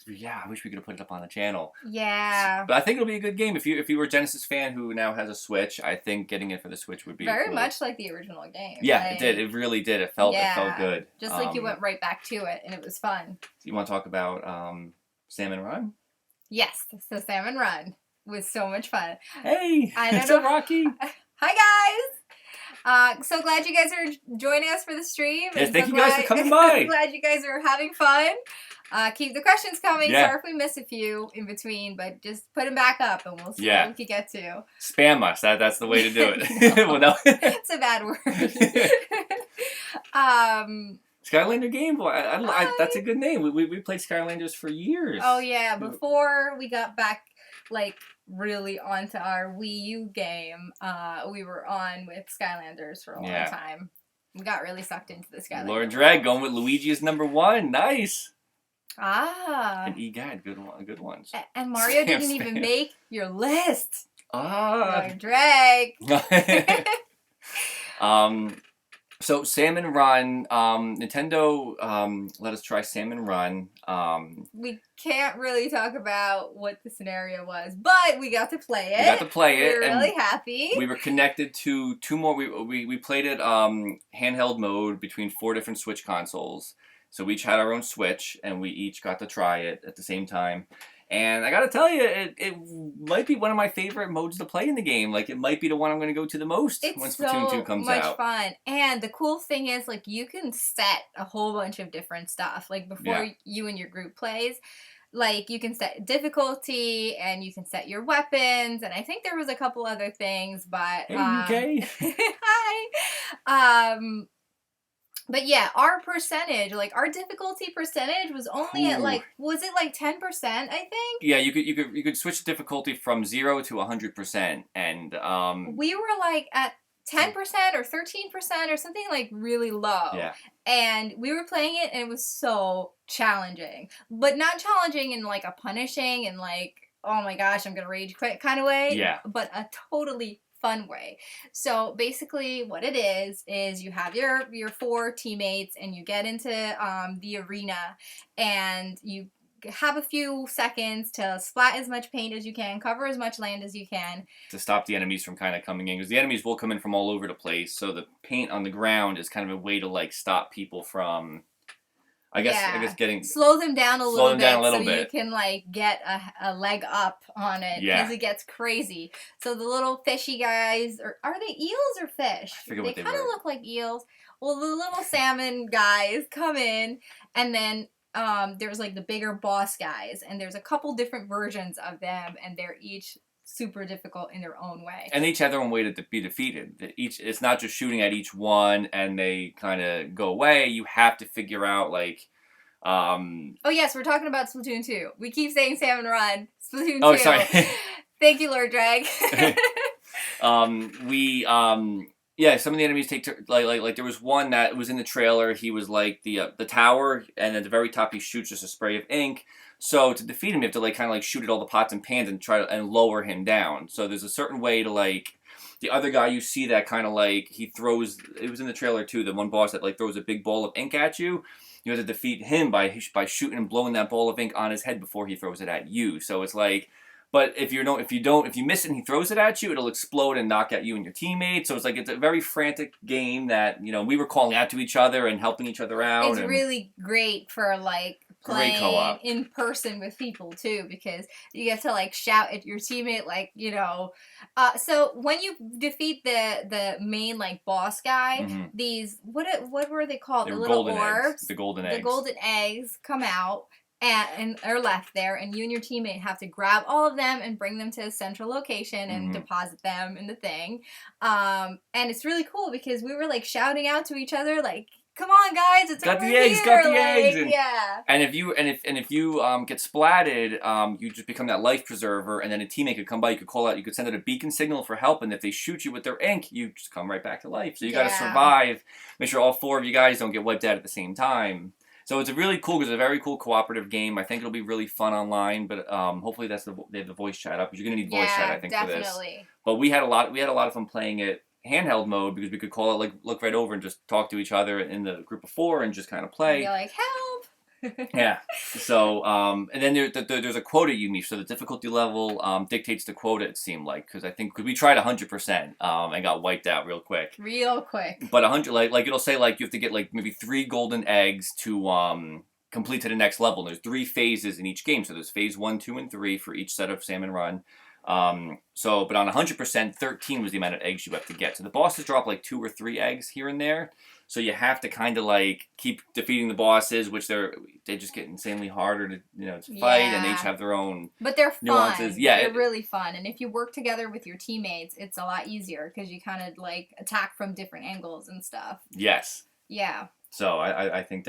yeah, I wish we could have put it up on the channel. Yeah. But I think it'll be a good game. If you were a Genesis fan who now has a Switch, I think getting it for the Switch would be very cool. much like the original game. Yeah, it did. It really did. It felt good. Just like you went right back to it, and it was fun. You want to talk about Salmon Run? Yes, so Salmon Run was so much fun. Hey, it's so Rocky. Hi, guys. So glad you guys are joining us for the stream. Yes, thank you guys for coming by. Glad you guys are having fun. Keep the questions coming. Yeah. Sorry if we miss a few in between, but just put them back up and we'll see what we can get to. Spam us. That's the way to do it. Well, no. It's a bad word. Skylander Game Boy. That's a good name. We played Skylanders for years. Oh, yeah. Before we got back, really onto our Wii U game, we were on with Skylanders for a long time. We got really sucked into the Skylanders. Lord Drag going with Luigi as number 1. Nice. And EGAD, good ones. And Mario didn't even make your list. Lord Drag. So Salmon Run, Nintendo let us try Salmon Run. We can't really talk about what the scenario was, but we got to play it. We were really happy. We were connected to 2 more. We played it handheld mode between 4 different Switch consoles. So we each had our own Switch, and we each got to try it at the same time. And I gotta tell you, it might be one of my favorite modes to play in the game. It might be the one I'm gonna go to the most when Splatoon 2 comes out. It's so much fun. And the cool thing is, you can set a whole bunch of different stuff. Before you and your group plays, like you can set difficulty and you can set your weapons, and I think there was a couple other things, but hey, UK. Hi. But yeah, our percentage, like our difficulty percentage was only at like, was it like 10%, I think? Yeah, you could switch difficulty from 0 to 100%, and we were like at 10% or 13% or something like really low. Yeah. And we were playing it and it was so challenging. But not challenging in like a punishing and like, oh my gosh, I'm gonna rage quit kind of way. Yeah. But a totally fun way. So basically what it is you have your 4 teammates and you get into the arena and you have a few seconds to splat as much paint as you can, cover as much land as you can. To stop the enemies from kind of coming in. Because the enemies will come in from all over the place. So the paint on the ground is kind of a way to like stop people from, I guess getting... Slow them down a little bit so you can like get a leg up on it. Because it gets crazy. So the little fishy guys, or are they eels or fish? I forget what they kind of look like eels. Well, the little salmon guys come in and then there's like the bigger boss guys, and there's a couple different versions of them, and they're each super difficult in their own way. And they each have their own way to be defeated. It's not just shooting at each one and they kind of go away. You have to figure out like... Oh yes, we're talking about Splatoon 2. We keep saying Salmon Run. Splatoon 2. Sorry. Thank you, Lord Drag. Yeah, some of the enemies take like there was one that was in the trailer. He was like the tower, and at the very top he shoots just a spray of ink. So to defeat him, you have to like kind of like shoot at all the pots and pans and try to lower him down. So there's a certain way to like the other guy you see that kind of like he throws. It was in the trailer too. The one boss that like throws a big ball of ink at you. You have to defeat him by shooting and blowing that ball of ink on his head before he throws it at you. So it's like. But if you miss it and he throws it at you, it'll explode and knock at you and your teammates. So it's like it's a very frantic game that, you know, we were calling out to each other and helping each other out. It's really great for like playing co-op in person with people too, because you get to like shout at your teammate, like, you know. So when you defeat the main like boss guy, these what were they called? They the little orbs, eggs. The golden eggs. The golden eggs come out. And are left there, and you and your teammate have to grab all of them and bring them to a central location and deposit them in the thing. And it's really cool because we were like shouting out to each other, like, "Come on, guys! It's got over the eggs, here!" got the like, eggs, yeah. And if you get splatted, you just become that life preserver, and then a teammate could come by. You could call out. You could send out a beacon signal for help, and if they shoot you with their ink, you just come right back to life. So you got to survive. Make sure all 4 of you guys don't get wiped out at the same time. So it's a really cool, because it's a very cool cooperative game. I think it'll be really fun online, but hopefully they have the voice chat up, because you're gonna need voice chat, I think, for this. But we had a lot of fun playing it handheld mode, because we could call it, like, look right over and just talk to each other in the group of 4 and just kind of play. You're like, help! Yeah. So, and then there's a quota you meet. So the difficulty level dictates the quota, it seemed like. Because we tried 100% and got wiped out real quick. But 100, like it'll say, like, you have to get, like, maybe 3 golden eggs to complete to the next level. And there's 3 phases in each game. So there's phase 1, 2, and 3 for each set of Salmon Run. But on 100%, 13 was the amount of eggs you have to get. So the bosses drop, like, 2 or 3 eggs here and there. So you have to kind of like keep defeating the bosses, which they just get insanely harder to fight, and they each have their own but they're nuances. Fun. Yeah, they're really fun, and if you work together with your teammates, it's a lot easier because you kind of like attack from different angles and stuff. Yes. Yeah. So I think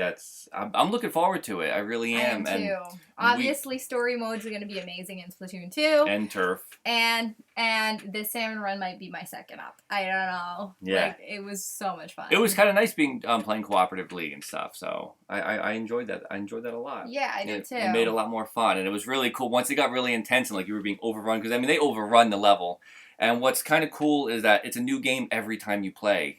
I'm looking forward to it. I really am. I am too. And obviously, story modes are going to be amazing in Splatoon 2. And Turf. And the Salmon Run might be my second up. I don't know. Yeah. Like, it was so much fun. It was kind of nice being playing cooperatively and stuff. So I enjoyed that. I enjoyed that a lot. Yeah, I did too. It made it a lot more fun, and it was really cool once it got really intense and like you were being overrun, because I mean they overrun the level. And what's kind of cool is that it's a new game every time you play.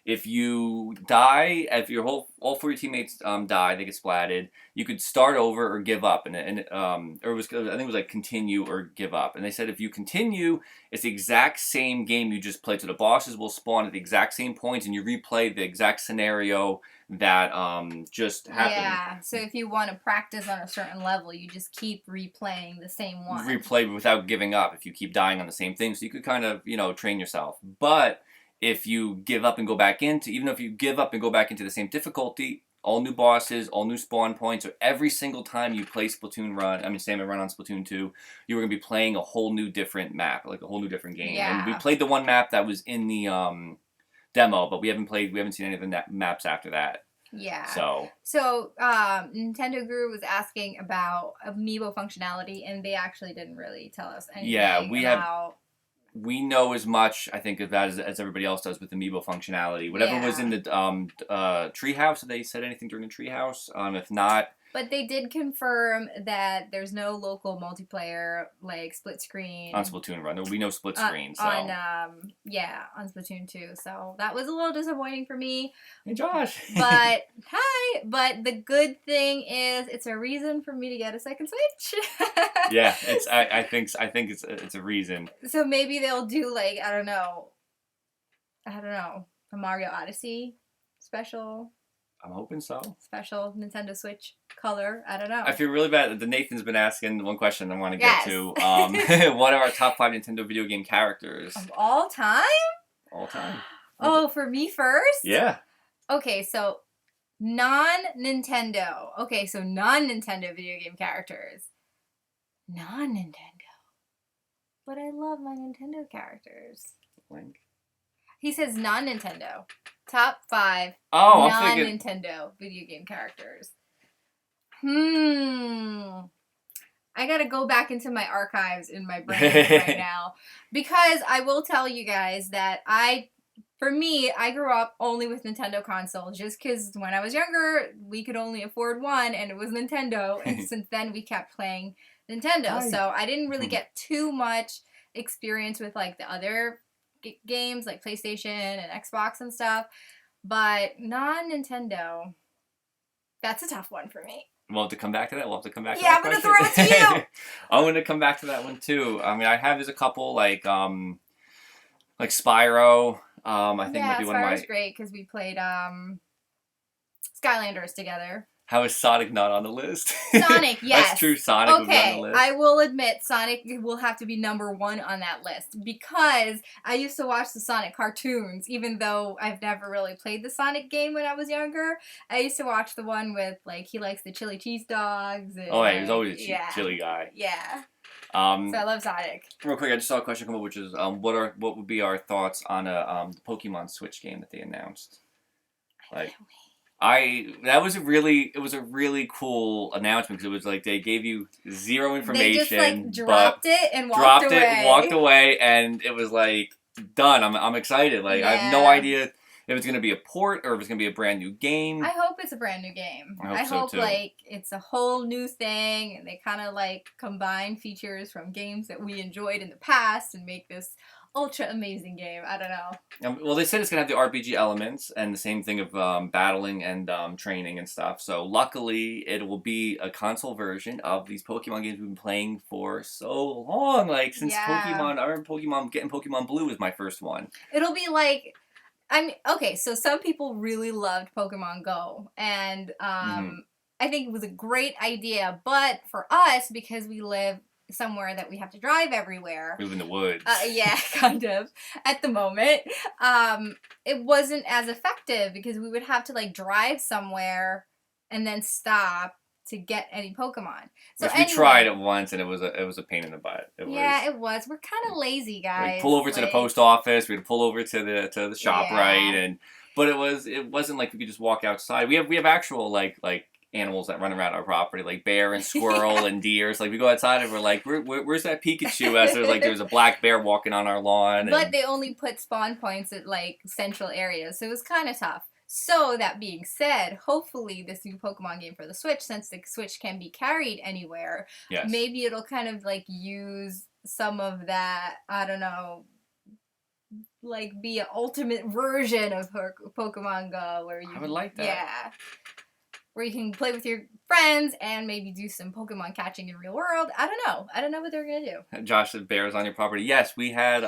If you die, if all 4 of your teammates die, they get splatted, you could start over or give up, or it was, I think it was like continue or give up. And they said if you continue, it's the exact same game you just played. So the bosses will spawn at the exact same points, and you replay the exact scenario that just happened. Yeah. So if you want to practice on a certain level, you just keep replaying the same one. Replay without giving up. If you keep dying on the same thing, so you could kind of train yourself, but if you give up and go back into, even if you give up and go back into the same difficulty, all new bosses, all new spawn points. So every single time you play Salmon Run on Splatoon 2, you were going to be playing a whole new different map, like a whole new different game. Yeah. And we played the one map that was in the demo, but we haven't seen any of the maps after that. Yeah. So Nintendo Guru was asking about Amiibo functionality, and they actually didn't really tell us anything. Yeah, we know as much, I think, of that as everybody else does with Amiibo functionality. Whatever was in the treehouse, have they said anything during the treehouse? If not... But they did confirm that there's no local multiplayer, like, split screen. On Splatoon Run. There will be no split screen, so... on Splatoon 2. So that was a little disappointing for me. Hey, Josh! But, hi! But the good thing is, it's a reason for me to get a second Switch. Yeah, I think it's a reason. So maybe they'll do, like, I don't know, a Mario Odyssey special. I'm hoping so. Special Nintendo Switch color. I don't know. I feel really bad. The Nathan's been asking one question I want to get to. What are our top 5 Nintendo video game characters? Of all time? All time. Oh, for me first? Yeah. Okay, so non-Nintendo. Okay, so non-Nintendo video game characters. Non-Nintendo. But I love my Nintendo characters. Link. He says non-Nintendo. Top 5 non-Nintendo video game characters. I gotta go back into my archives in my brain right now. Because I will tell you guys that for me, I grew up only with Nintendo consoles. Just because when I was younger, we could only afford one, and it was Nintendo. And since then, we kept playing Nintendo. So I didn't really get too much experience with, like, the other games like PlayStation and Xbox and stuff, but non-Nintendo, that's a tough one for me. We'll have to come back to that. Yeah, I'm going to throw it to you. I'm going to come back to that one too. I mean, there's a couple like Spyro. I think maybe one of my... Spyro's great because we played Skylanders together. How is Sonic not on the list? Sonic, yes. That's true, Sonic would be on the list. I will admit Sonic will have to be number 1 on that list because I used to watch the Sonic cartoons, even though I've never really played the Sonic game when I was younger. I used to watch the one with, like, he likes the chili cheese dogs. And, he was always a chili guy. Yeah. So I love Sonic. Real quick, I just saw a question come up, which is, what would be our thoughts on the Pokemon Switch game that they announced? It was a really cool announcement because it was like they gave you zero information. They just like dropped it and walked away, and it was like done. I'm excited. Like I have no idea if it's gonna be a port or if it's gonna be a brand new game. I hope it's a brand new game. I hope too. Like it's a whole new thing, and they kind of like combine features from games that we enjoyed in the past and make this ultra amazing game. I don't know. Well, they said it's going to have the RPG elements and the same thing of battling and training and stuff. So luckily, it will be a console version of these Pokemon games we've been playing for so long. Like since Pokemon, I remember getting Pokemon Blue was my first one. It'll be like, so some people really loved Pokemon Go, and I think it was a great idea. But for us, because we live somewhere that we have to drive everywhere. We live in the woods. Yeah, kind of. At the moment. It wasn't as effective because we would have to like drive somewhere and then stop to get any Pokemon. So we tried it once and it was a pain in the butt. It was. We're kind of lazy, guys. We'd pull over to the post office, we'd pull over to the shop, right? But it wasn't like we could just walk outside. We have actual like animals that run around our property, like bear and squirrel and deers. Like we go outside and we're like, where's that Pikachu? As there's a black bear walking on our lawn. But they only put spawn points at like central areas, so it was kind of tough. So that being said, hopefully this new Pokemon game for the Switch, since the Switch can be carried anywhere, maybe it'll kind of like use some of that, I don't know, like be an ultimate version of Pokemon Go where I would like that. Yeah. Where you can play with your friends and maybe do some Pokemon catching in real world. I don't know what they're going to do. Josh said bears on your property. Yes, we had,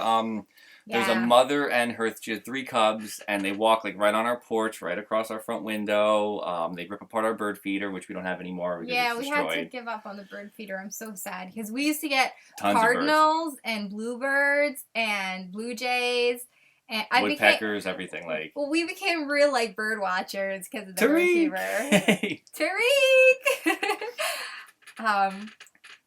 there's a mother and she had 3 cubs, and they walk like right on our porch, right across our front window. They rip apart our bird feeder, which we don't have anymore. We had to give up on the bird feeder. I'm so sad because we used to get cardinals and bluebirds and blue jays. And woodpeckers, everything like. Well, we became real like bird watchers because of the Tariq! receiver. Tariq!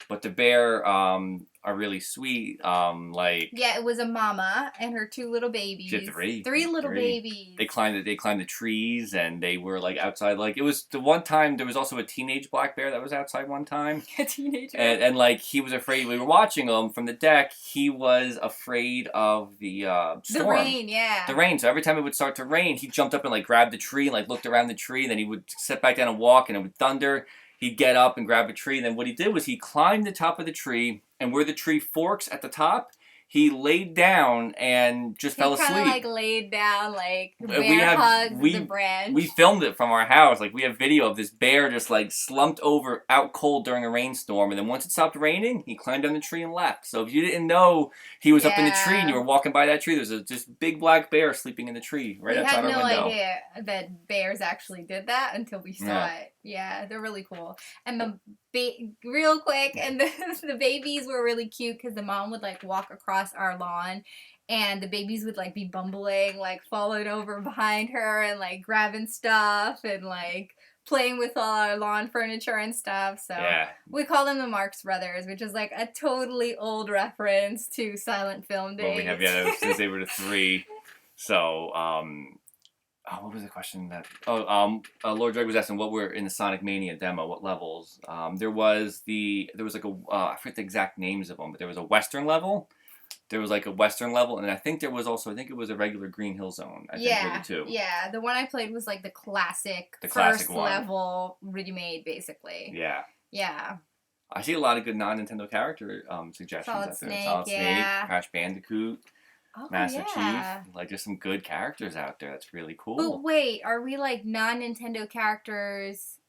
But the bear are really sweet. Yeah, it was a mama and her 2 little babies. She had 3. 3 little babies. They climbed the trees and they were like outside. Like it was the one time there was also a teenage black bear that was outside one time. A teenager. And like he was afraid. We were watching him from the deck. He was afraid of the storm. The rain, yeah. The rain. So every time it would start to rain, he jumped up and like grabbed the tree and like looked around the tree. And then he would sit back down and walk, and it would thunder. He'd get up and grab a tree, and then what he did was he climbed the top of the tree, and where the tree forks at the top, he laid down and just fell asleep. He kind of, like, laid down, like, the bear hugged the branch. We filmed it from our house. Like, we have video of this bear just, like, slumped over out cold during a rainstorm, and then once it stopped raining, he climbed down the tree and left. So if you didn't know he was up in the tree and you were walking by that tree, there was a just big black bear sleeping in the tree right outside our window. We had no idea that bears actually did that until we saw it. Yeah, they're really cool. And real quick, and the babies were really cute because the mom would like walk across our lawn, and the babies would like be bumbling, like falling over behind her and like grabbing stuff and like playing with all our lawn furniture and stuff. So we call them the Marx Brothers, which is like a totally old reference to silent film days. Well, we have since they were the 3. So what was the question that? Lord Dreg was asking what were in the Sonic Mania demo, what levels. There was like I forget the exact names of them, but there was a Western level. There was like a Western level, and I think there was also, it was a regular Green Hill Zone. I think were the 2. Yeah, the one I played was like the classic first level remade, basically. Yeah. Yeah. I see a lot of good non-Nintendo character suggestions Solid out there. Snake, Solid Snake, Crash Bandicoot. Oh, Master Chief, like there's some good characters out there. That's really cool. But wait, are we like non-Nintendo characters?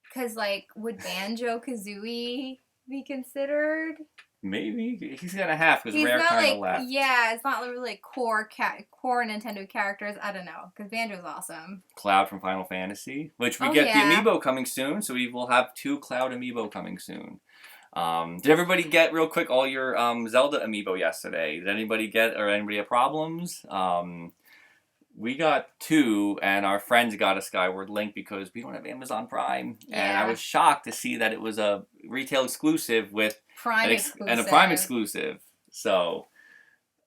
Because like, would Banjo-Kazooie be considered? Maybe he's gonna have because Rare kind of left. Yeah, it's not really like core Nintendo characters. I don't know because Banjo's awesome. Cloud from Final Fantasy, which we get the Amiibo coming soon, so we will have 2 Cloud Amiibo coming soon. Did everybody get, real quick, all your Zelda Amiibo yesterday? Did anybody have problems? We got 2, and our friends got a Skyward Link because we don't have Amazon Prime. Yeah. And I was shocked to see that it was a retail exclusive with and a Prime exclusive. So,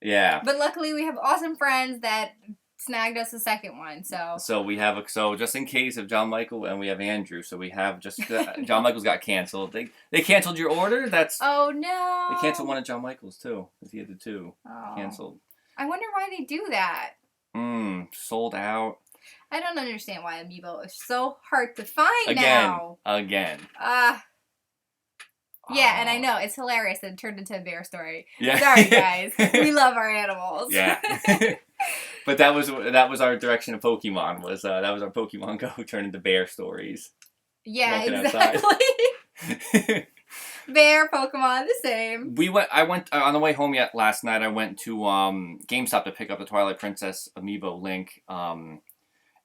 yeah. But luckily we have awesome friends that snagged us a second one, so we have just in case of John Michael, and we have Andrew, so we have just John Michael's got canceled. They canceled your order. Oh no, they canceled one of John Michael's too because he had the 2 canceled. I wonder why they do that. Sold out. I don't understand why Amiibo is so hard to find now. Again. Yeah, and I know it's hilarious that it turned into a bear story. Yeah. Sorry guys, we love our animals. Yeah. But that was our direction of Pokemon. That was our Pokemon Go turned into bear stories. Yeah, exactly. Bear, Pokemon, the same. I went on the way home last night. I went to GameStop to pick up the Twilight Princess Amiibo Link.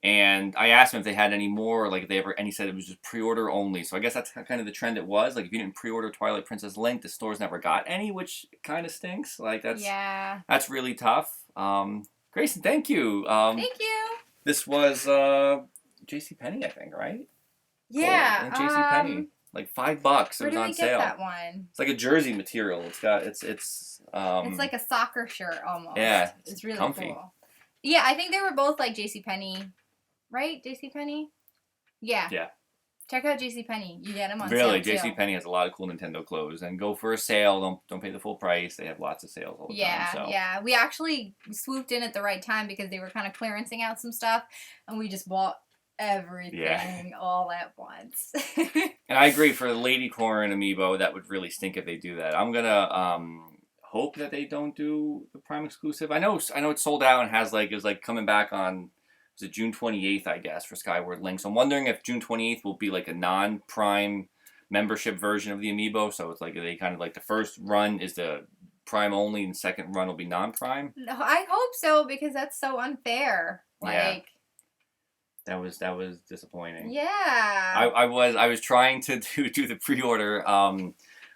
And I asked him if they had any more, like if they ever, and he said it was just pre-order only. So I guess that's kind of the trend it was. Like if you didn't pre-order Twilight Princess Link, the stores never got any, which kind of stinks. Like that's really tough. Grayson, thank you. Thank you. This was JCPenney, I think, right? Yeah. JCPenney. Like $5. It was on sale. Where did we get that one? It's like a jersey material. It's like a soccer shirt almost. Yeah. It's really comfy. Cool. Yeah, I think they were both like JCPenney. Right? JCPenney? Yeah. Yeah. Check out JCPenney. You get them on sale. Really, JCPenney has a lot of cool Nintendo clothes. And go for a sale. Don't pay the full price. They have lots of sales all the time. So. Yeah. We actually swooped in at the right time because they were kind of clearancing out some stuff. And we just bought everything all at once. And I agree, for the Lady Corn Amiibo, that would really stink if they do that. I'm gonna hope that they don't do the Prime exclusive. I know it's sold out and is coming back on, was it June 28th, I guess, for Skyward Link. So I'm wondering if June 28th will be like a non-Prime membership version of the Amiibo. So it's like they kind of like the first run is the Prime only and second run will be non-Prime. No, I hope so because that's so unfair. That was disappointing. Yeah. I was trying to do the pre-order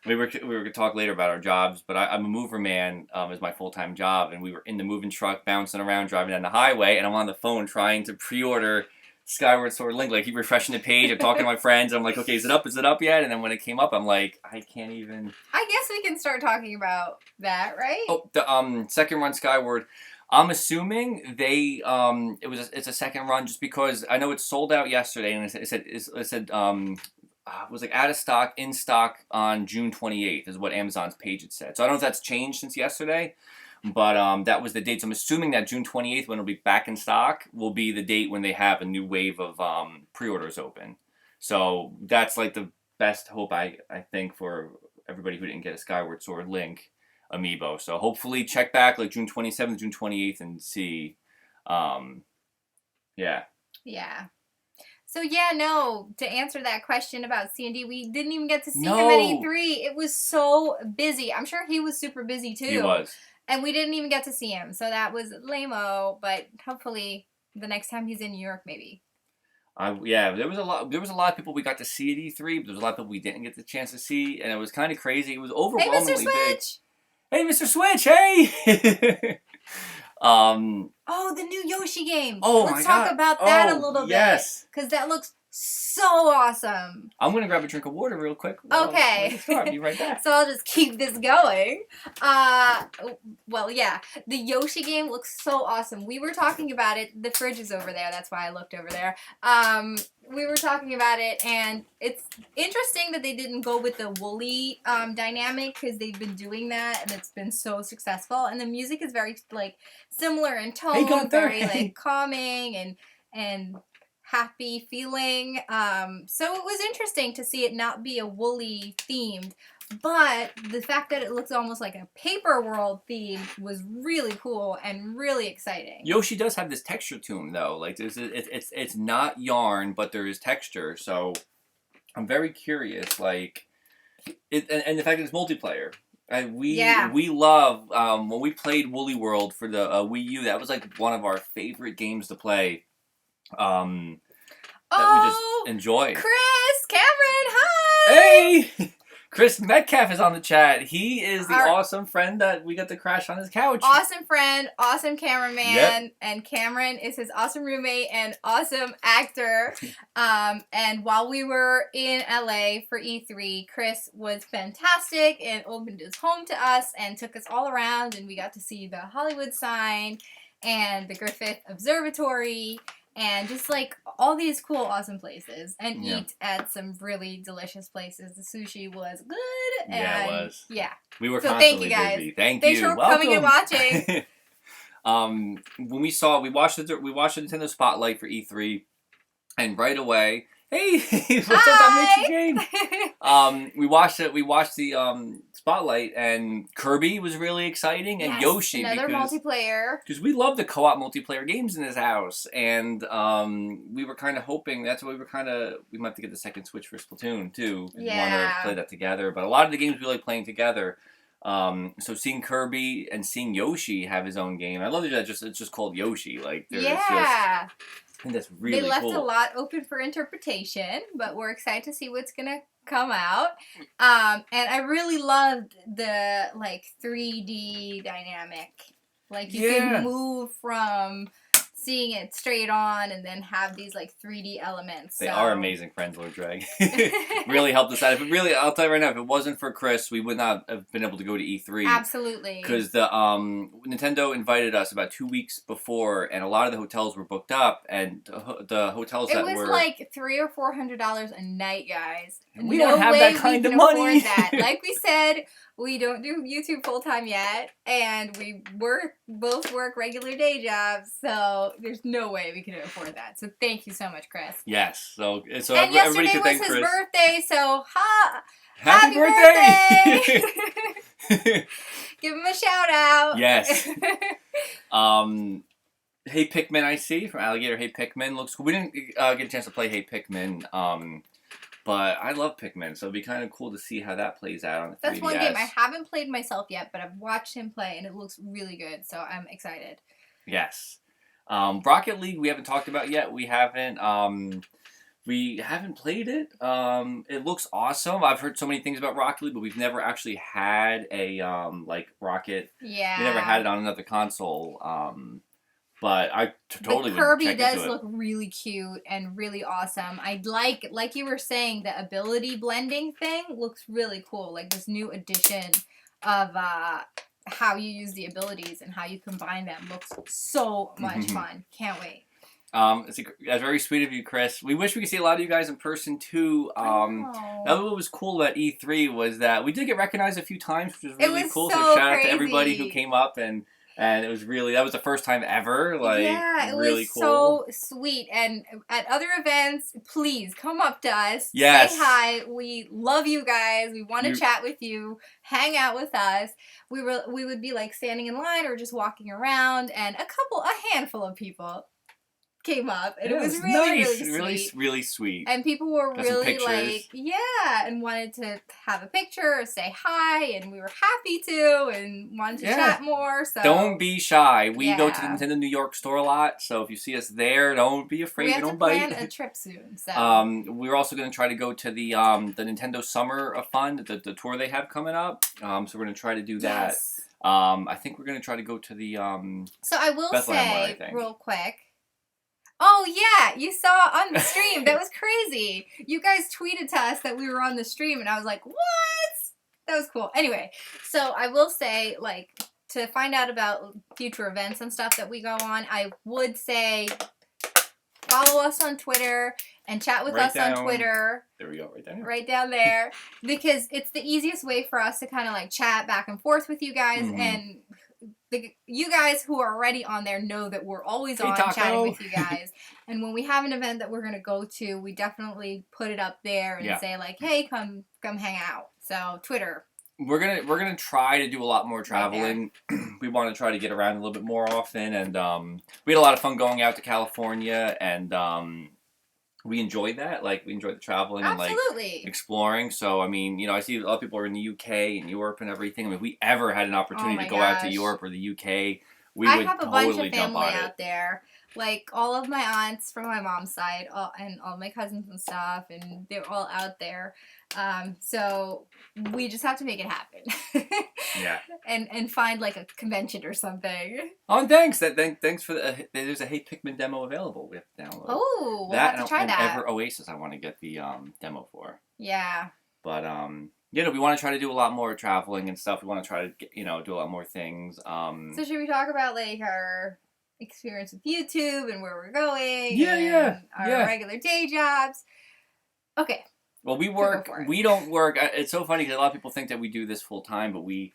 we were gonna talk later about our jobs, but I'm a mover man is my full-time job, and we were in the moving truck bouncing around driving down the highway, and I'm on the phone trying to pre-order Skyward Sword Link. Like, I keep refreshing the page. I'm talking to my friends. I'm like, okay, is it up? Is it up yet? And then when it came up, I'm like, I can't even. I guess we can start talking about that, right? Oh, the second run Skyward. I'm assuming they it's a second run just because I know it sold out yesterday, and it said was like out of stock, in stock on June 28th is what Amazon's page had said. So I don't know if that's changed since yesterday, but that was the date. So I'm assuming that June 28th, when it'll be back in stock, will be the date when they have a new wave of pre-orders open. So that's like the best hope I think for everybody who didn't get a Skyward Sword Link Amiibo. So hopefully check back like June 27th, June 28th and see. Yeah. Yeah. So yeah, no, to answer that question about C&D, we didn't even get to see him at E3. It was so busy. I'm sure he was super busy too. He was. And we didn't even get to see him. So that was lame-o, but hopefully the next time he's in New York, maybe. Yeah, there was a lot of people we got to see at E3, but there was a lot of people we didn't get the chance to see, and it was kind of crazy. It was overwhelmingly big. Hey, Mr. Switch! Hey! Oh, the new Yoshi game. Oh, Let's talk about that a little bit. Because that looks so awesome. I'm going to grab a drink of water real quick. Okay. I'll be right back. So I'll just keep this going. Well, yeah. The Yoshi game looks so awesome. We were talking about it. The fridge is over there. That's why I looked over there. We were talking about it, and it's interesting that they didn't go with the woolly dynamic, because they've been doing that, and it's been so successful. And the music is very, like, similar in tone, very, like, calming and happy feeling. So it was interesting to see it not be a woolly themed, but the fact that it looks almost like a paper world theme was really cool and really exciting. Yoshi does have this texture to him though. Like it's not yarn, but there is texture. So I'm very curious. Like and the fact that it's multiplayer. We love when we played Woolly World for the Wii U. That was like one of our favorite games to play. That we just enjoy. Chris, Cameron, hi! Hey! Chris Metcalf is on the chat. He is the awesome friend that we got to crash on his couch. Awesome friend, awesome cameraman, and Cameron is his awesome roommate and awesome actor. And while we were in LA for E3, Chris was fantastic and opened his home to us and took us all around, and we got to see the Hollywood sign and the Griffith Observatory and just like all these cool, awesome places, and eat at some really delicious places. The sushi was good. And yeah, it was. Yeah. We were thank constantly you guys. busy. Thanks for coming and watching. When we watched the Nintendo Spotlight for E3, and right away, hey, what's up, Dominic Jane? We watched the Spotlight, and Kirby was really exciting, and Yoshi, another multiplayer. Because we love the co-op multiplayer games in this house, and we were kind of hoping we might have to get the second Switch for Splatoon too. We want to play that together, but a lot of the games we like playing together. So seeing Kirby and seeing Yoshi have his own game, I love that it's just called Yoshi. Like I think that's really cool. They left a lot open for interpretation, but we're excited to see what's gonna come out. And I really loved the 3D dynamic. Like you can move from seeing it straight on and then have these 3D elements. They are amazing friends, Lord Drag. Really helped us out. I'll tell you right now, if it wasn't for Chris, we would not have been able to go to E3. Absolutely. Because the Nintendo invited us about 2 weeks before, and a lot of the hotels were booked up, and the hotels it was like $300 or $400 a night, guys. We don't have that kind of money. That. Like we said, we don't do YouTube full time yet, and we both work regular day jobs, so there's no way we can afford that. So thank you so much, Chris. Yes. So and everybody yesterday can was thank his Chris. birthday, so Happy birthday! Give him a shout out. Yes. Hey Pikmin, I see from Alligator. Hey Pikmin looks cool. We didn't get a chance to play Hey Pikmin. But I love Pikmin, so it'd be kind of cool to see how that plays out on the 3DS. That's one game I haven't played myself yet, but I've watched him play, and it looks really good, so I'm excited. Yes. Rocket League we haven't talked about yet. We haven't. We haven't played it. It looks awesome. I've heard so many things about Rocket League, but we've never actually had a like Rocket. Yeah. We never had it on another console. But I totally would Kirby check into does it. look really cute and really awesome. I like you were saying, the ability blending thing looks really cool. Like this new addition of how you use the abilities and how you combine them looks so much fun. Can't wait. It's very sweet of you, Chris. We wish we could see a lot of you guys in person too. That what was cool about E3 was that we did get recognized a few times, which was really cool. So shout out to everybody who came up and it was really, that was the first time ever. Like, yeah, it really was cool. so sweet. And at other events, please come up to us. Yes. Say hi. We love you guys. We want to chat with you. Hang out with us. We would be like standing in line or just walking around, and a handful of people came up, and it was really, nice. really sweet. Really sweet. And people were really like, yeah, and wanted to have a picture or say hi, and we were happy to, and wanted to chat more. So don't be shy. We go to the Nintendo New York store a lot, so if you see us there, don't be afraid. We have don't to bite. plan a trip soon. So we're also going to try to go to the Nintendo Summer Fun, the tour they have coming up. So we're going to try to do that. Yes. I think we're going to try to go to the So I will Bethlehem say real quick. Oh, yeah, you saw on the stream. That was crazy. You guys tweeted to us that we were on the stream, and I was like, what? That was cool. Anyway, so I will say, like, to find out about future events and stuff that we go on, I would say follow us on Twitter and chat with us on Twitter. There we go, right there. Right down there. Because it's the easiest way for us to kind of, like, chat back and forth with you guys, and you guys who are already on there know that we're always on chatting with you guys. And when we have an event that we're going to go to, we definitely put it up there and say like, hey, come hang out. So Twitter. We're gonna try to do a lot more traveling. We want to try to get around a little bit more often, and we had a lot of fun going out to California, and we enjoyed that. Like, we enjoyed the traveling and like exploring. So I mean, you know, I see a lot of people are in the UK and Europe and everything. I mean, if we ever had an opportunity to go out to Europe or the UK, we would totally jump on it. I have a bunch of family out there. Like, all of my aunts from my mom's side, and all my cousins and stuff, and they're all out there. So we just have to make it happen. Yeah. And find, like, a convention or something. Oh, and thanks. Thanks for there's a Hey Pikmin demo available. We have to download. Oh, we'll have to try that. Ever Oasis I want to get the demo for. Yeah. But, you know, we want to try to do a lot more traveling and stuff. We want to try to, do a lot more things. So should we talk about, like, our experience with YouTube and where we're going? Our regular day jobs. Okay. Well, we don't work. It's so funny because a lot of people think that we do this full time, but we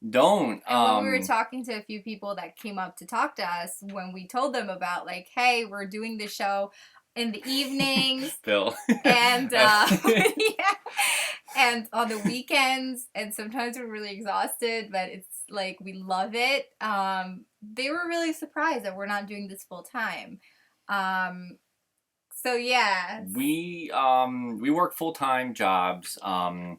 don't. And when we were talking to a few people that came up to talk to us, when we told them about, like, hey, we're doing the show in the evenings. Bill. And, and on the weekends, and sometimes we're really exhausted, but it's like, we love it. They were really surprised that we're not doing this full time. So yeah, we work full-time jobs, and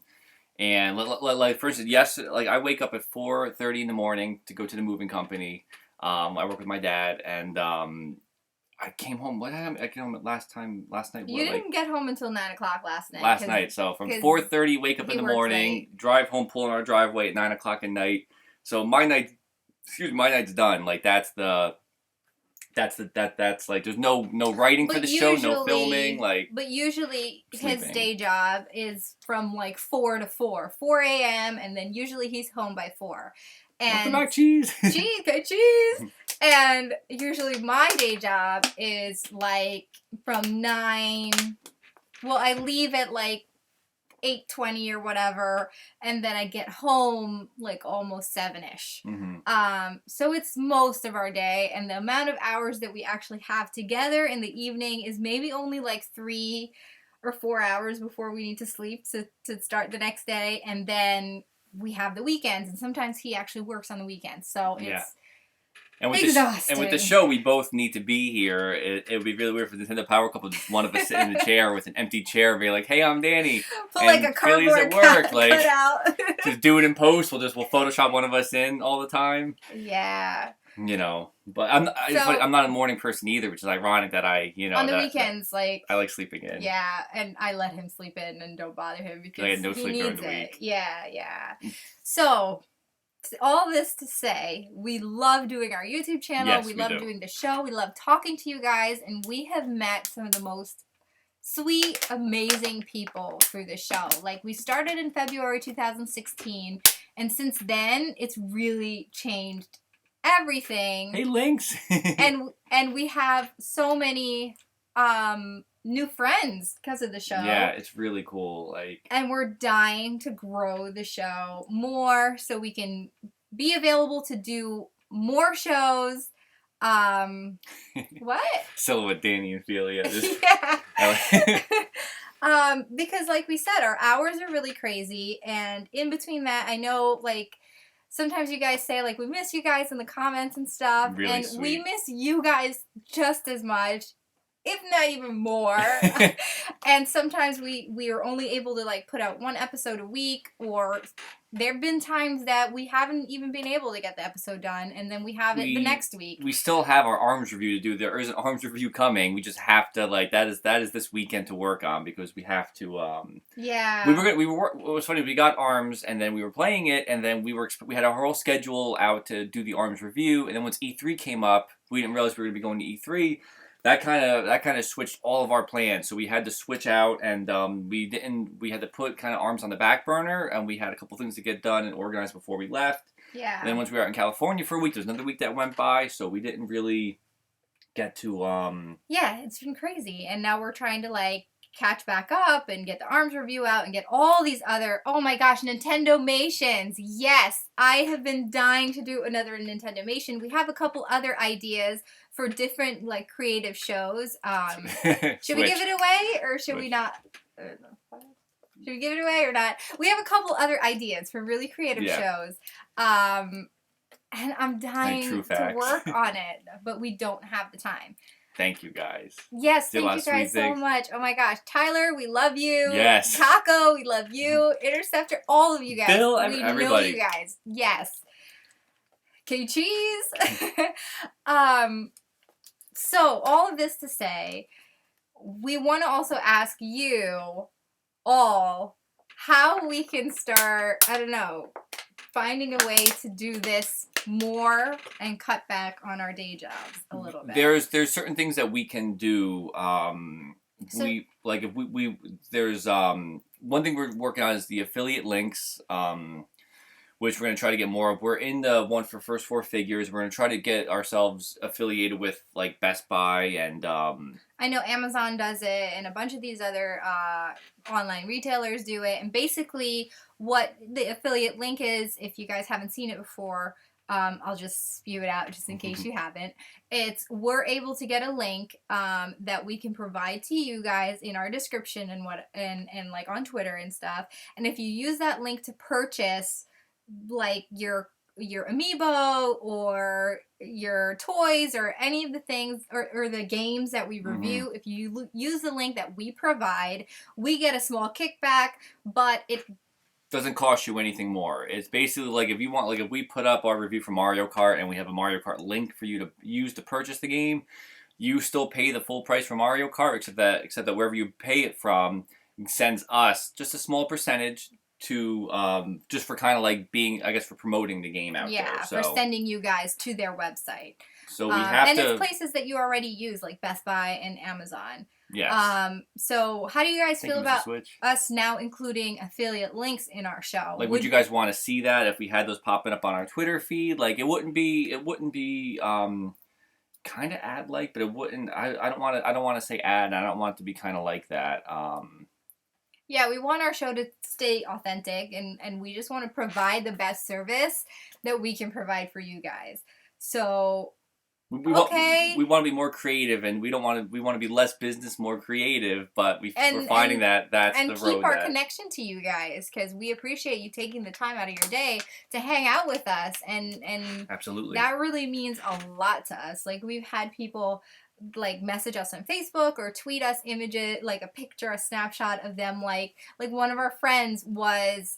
like for instance, like I wake up at 4:30 in the morning to go to the moving company. I work with my dad, and I came home. What time? I came home last night. You didn't get home until 9 o'clock last night. Last night, so from 4:30, wake up in the morning, drive home, pull in our driveway at 9 o'clock at night. So my night's done. Like that's like there's no writing for the show, no filming, like. But usually sleeping. His day job is from like 4 a.m. and then usually he's home by 4. And welcome back, cheese. Cheese. And usually my day job is like from 9. Well, I leave at like 8:20 or whatever, and then I get home like almost 7-ish. So it's most of our day, and the amount of hours that we actually have together in the evening is maybe only like 3 or 4 hours before we need to sleep to start the next day, and then we have the weekends, and sometimes he actually works on the weekends, so it's exhausting. And with the show, we both need to be here. It would be really weird for the Nintendo Power Couple, just one of us sitting in the chair with an empty chair, be like, "Hey, I'm Danny." Put like a cardboard cut out. Just do it in post. We'll Photoshop one of us in all the time. Yeah. But I'm not a morning person either, which is ironic that on the weekends, I like sleeping in. Yeah, and I let him sleep in and don't bother him because I had no he sleep needs during the week. Yeah. So, all this to say, we love doing our YouTube channel. Yes, we love doing the show. We love talking to you guys, and we have met some of the most sweet, amazing people through the show. Like, we started in February 2016, and since then, it's really changed everything. Hey, Lynx! and we have so many new friends because of the show. Yeah, it's really cool. And we're dying to grow the show more so we can be available to do more shows. What? Silhouette Danny and Ophelia. Yeah. Because like we said, our hours are really crazy, and in between that, I know sometimes you guys say we miss you guys in the comments and stuff, really and sweet. we miss you guys just as much, if not even more. And sometimes we are only able to put out one episode a week, or there have been times that we haven't even been able to get the episode done, and then we have it the next week. We still have our ARMS review to do. There is an ARMS review coming. We just have to that is this weekend to work on, because we have to. Yeah. It was funny. We got ARMS, and then we were playing it, and then we had our whole schedule out to do the ARMS review, and then once E3 came up, we didn't realize we were going to be going to E3. That kind of switched all of our plans, so we had to switch out, and we had to put kind of ARMS on the back burner, and we had a couple things to get done and organized before we left. Yeah. And then once we were out in California for a week, there's another week that went by, so we didn't really get to Yeah, it's been crazy, and now we're trying to catch back up and get the ARMS review out and get all these other, oh my gosh, Nintendo-mations. Yes, I have been dying to do another Nintendo-mation. We have a couple other ideas for different creative shows. Should we give it away, or should we not? Should we give it away or not? We have a couple other ideas for really creative shows. And I'm dying to work on it, but we don't have the time. Thank you, guys. Yes, thank you guys so much. Oh my gosh. Tyler, we love you. Yes. Taco, we love you. Interceptor, all of you guys. Bill, we everybody. know you guys. Yes. K-Cheese. So, all of this to say, we want to also ask you all how we can start, finding a way to do this more and cut back on our day jobs a little bit. There's certain things that we can do. There's one thing we're working on is the affiliate links, which we're going to try to get more of. We're in the one for first four figures. We're going to try to get ourselves affiliated with Best Buy and I know Amazon does it, and a bunch of these other online retailers do it. And basically what the affiliate link is, if you guys haven't seen it before, I'll just spew it out just in case you haven't. We're able to get a link that we can provide to you guys in our description and on Twitter and stuff. And if you use that link to purchase your Amiibo or your toys or any of the things or the games that we review, if you use the link that we provide, we get a small kickback, but it doesn't cost you anything more. It's basically if you want, if we put up our review for Mario Kart and we have a Mario Kart link for you to use to purchase the game, you still pay the full price for Mario Kart, except that wherever you pay it from sends us just a small percentage to just for being, for promoting the game out there. Yeah, for sending you guys to their website. So we have and it's places that you already use, like Best Buy and Amazon. Yes. So how do you guys feel about us now including affiliate links in our show? Would you guys want to see that if we had those popping up on our Twitter feed? It wouldn't be kind of ad-like, but it wouldn't. I don't want to say ad, and I don't want it to be kind of like that. Yeah, we want our show to stay authentic, and we just want to provide the best service that we can provide for you guys. So, we want to be more creative, and we want to be less business, more creative, but we're finding that's the road. And keep our connection to you guys, because we appreciate you taking the time out of your day to hang out with us, and absolutely, that really means a lot to us. We've had people message us on Facebook or tweet us images, a picture, a snapshot of them. Like one of our friends was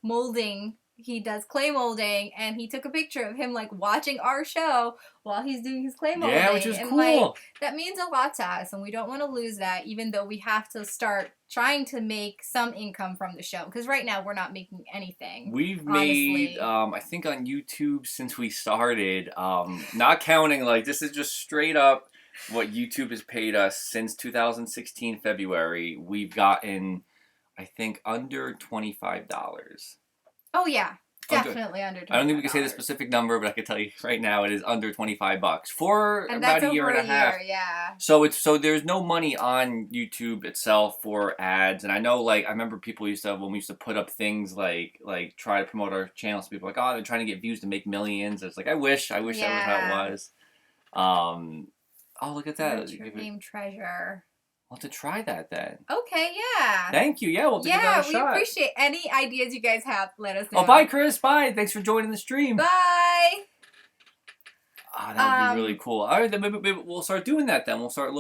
molding he does clay molding, and he took a picture of him like watching our show while he's doing his clay molding. Yeah, which is cool. Like, that means a lot to us, and we don't want to lose that, even though we have to start trying to make some income from the show, because right now we're not making anything. We've made, I think on YouTube since we started, not counting, like, this is just straight up what YouTube has paid us since 2016 February. We've gotten, I think, under $25. Oh, yeah. Definitely under $25. I don't think we can say the specific number, but I can tell you right now it is under $25 for about a year and a half. Yeah. So there's no money on YouTube itself for ads, and I know, like, I remember people used to, when we used to put up things like try to promote our channels, people were like, oh, they're trying to get views to make millions. It's like, I wish that was how it was. Oh, look at that. What's your name, treasure? We'll have to try that then. Okay, yeah. Thank you. Yeah, we'll give that a shot. Yeah, we appreciate any ideas you guys have. Let us know. Oh, bye, Chris. Bye. Thanks for joining the stream. Bye. Oh, that would be really cool. All right, then maybe we'll start doing that then. We'll start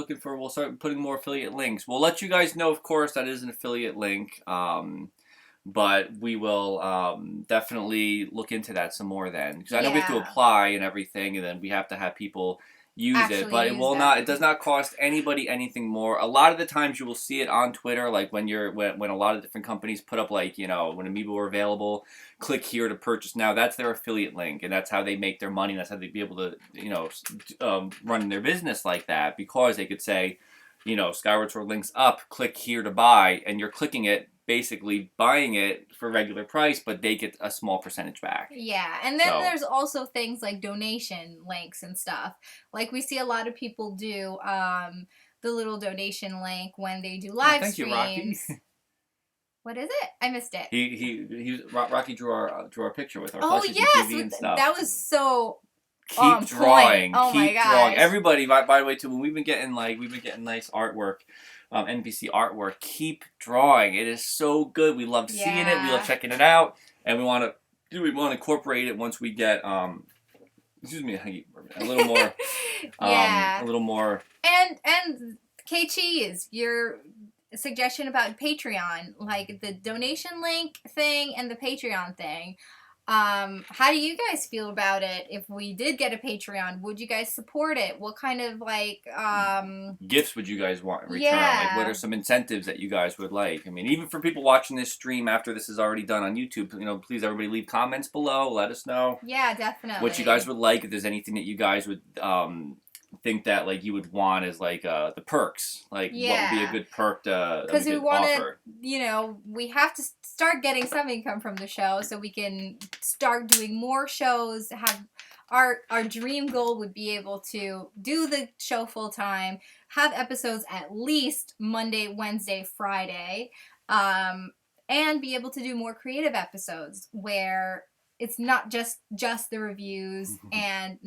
putting more affiliate links. We'll let you guys know, of course, that is an affiliate link. But we will definitely look into that some more then. Because I know we have to apply and everything, and then we have to have people use it, but it does not cost anybody anything more. A lot of the times you will see it on Twitter, like when a lot of different companies put up, like, when Amiibo are available, click here to purchase now. That's their affiliate link, and that's how they make their money. That's how they be able to run their business like that, because they could say, Skyward Sword links up, click here to buy, and you're clicking it, basically buying it for regular price, but they get a small percentage back. Yeah, and then there's also things like donation links and stuff. Like, we see a lot of people do the little donation link when they do live streams. Thank you, Rocky. What is it? I missed it. Rocky drew our picture with our TV and stuff. That was so Keep drawing. Oh Keep drawing. Everybody, by the way, too, when we've been getting nice artwork, NPC artwork, keep drawing. It is so good. We love seeing it. We love checking it out, and we want to incorporate it once we get a little more a little more. And K-Cheese, your suggestion about Patreon, like the donation link thing and the Patreon thing. How do you guys feel about it? If we did get a Patreon, would you guys support it? What kind of gifts would you guys want in return? Like, what are some incentives that you guys would like? I mean, even for people watching this stream after this is already done on YouTube, please everybody leave comments below. Let us know. Yeah, definitely. What you guys would like. If there's anything that you guys would think that you would want as the perks, what would be a good perk to because we want to we have to start getting some income from the show so we can start doing more shows. Have our dream goal would be able to do the show full time, have episodes at least Monday, Wednesday, Friday, and be able to do more creative episodes where it's not just the reviews and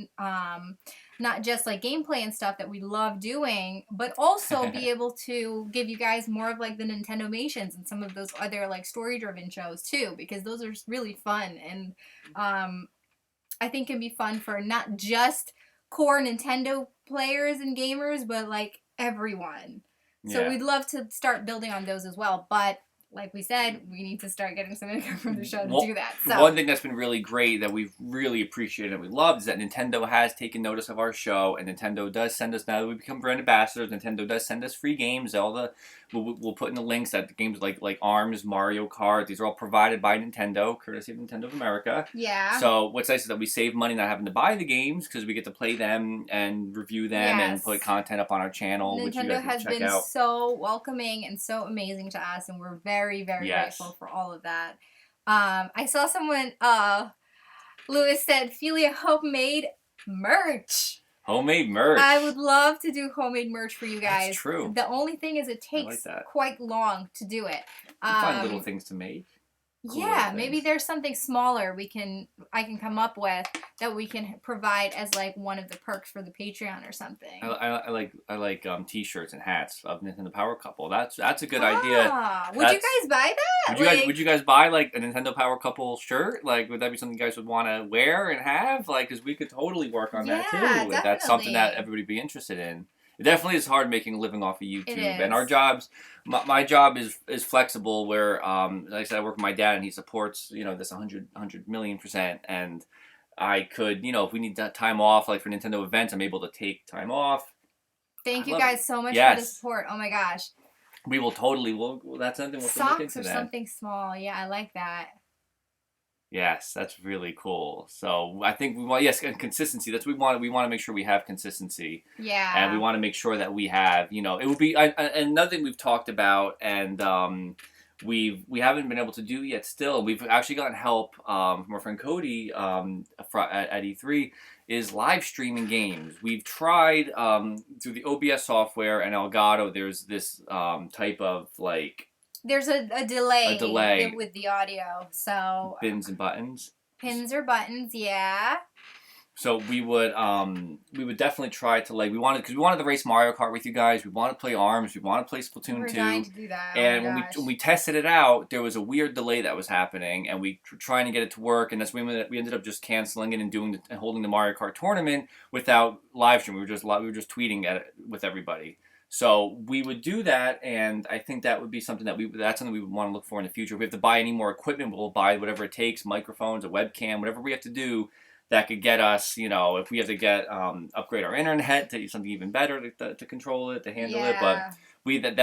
not just gameplay and stuff that we love doing, but also be able to give you guys more of the Nintendomations and some of those other story-driven shows too, because those are really fun and I think can be fun for not just core Nintendo players and gamers, but everyone. So we'd love to start building on those as well, but like we said, we need to start getting some income from the show to do that. So one thing that's been really great that we've really appreciated and we love is that Nintendo has taken notice of our show, and Nintendo does send us, now that we become brand ambassadors, Nintendo does send us free games. We'll put in the links that the games like ARMS, Mario Kart, these are all provided by Nintendo, courtesy of Nintendo of America. Yeah. So what's nice is that we save money not having to buy the games because we get to play them and review them and put content up on our channel, Nintendo which you guys has can check been out. so welcoming and so amazing to us, and we're very, very grateful for all of that. I saw someone, Lewis said, Felia homemade merch. Homemade merch. I would love to do homemade merch for you guys. That's true. The only thing is it takes quite long to do it. Find little things to make. Cool maybe there's something smaller I can come up with that we can provide as one of the perks for the Patreon or something. I like t-shirts and hats of NintendoPowerCouple. That's a good idea. Would you guys buy that? Would you guys buy a NintendoPowerCouple shirt? Would that be something you guys would want to wear and have? Because we could totally work on that too. Definitely. If that's something that everybody would be interested in. It definitely is hard making a living off of YouTube. And our jobs, my job is flexible where, like I said, I work with my dad and he supports, this 100 million%. And I could, if we need that time off, like for Nintendo events, I'm able to take time off. Thank you guys so much for the support. Oh my gosh. We will totally, that's something we'll look into. Socks or something small. Yeah, I like that. Yes, that's really cool. So I think we want, and consistency. That's what we want. We want to make sure we have consistency. Yeah. And we want to make sure that we have, it would be another thing we've talked about, and we haven't been able to do yet. Still, we've actually gotten help from our friend Cody at E3. Is live streaming games. We've tried through the OBS software and Elgato. There's this type of like. There's a delay with the audio, so pins and buttons. Pins or buttons, yeah. So we would definitely try to because we wanted to race Mario Kart with you guys. We wanted to play ARMS. We wanted to play Splatoon 2. We're dying to do that. And when we tested it out, there was a weird delay that was happening, and we were trying to get it to work. And that's when we ended up just canceling it and holding the Mario Kart tournament without live stream. We were just tweeting at it with everybody. So we would do that, and I think that would be something that's something we would want to look for in the future. If we have to buy any more equipment, we'll buy whatever it takes, microphones, a webcam, whatever we have to do that could get us, if we have to get upgrade our internet to something even better to control it, to handle it. But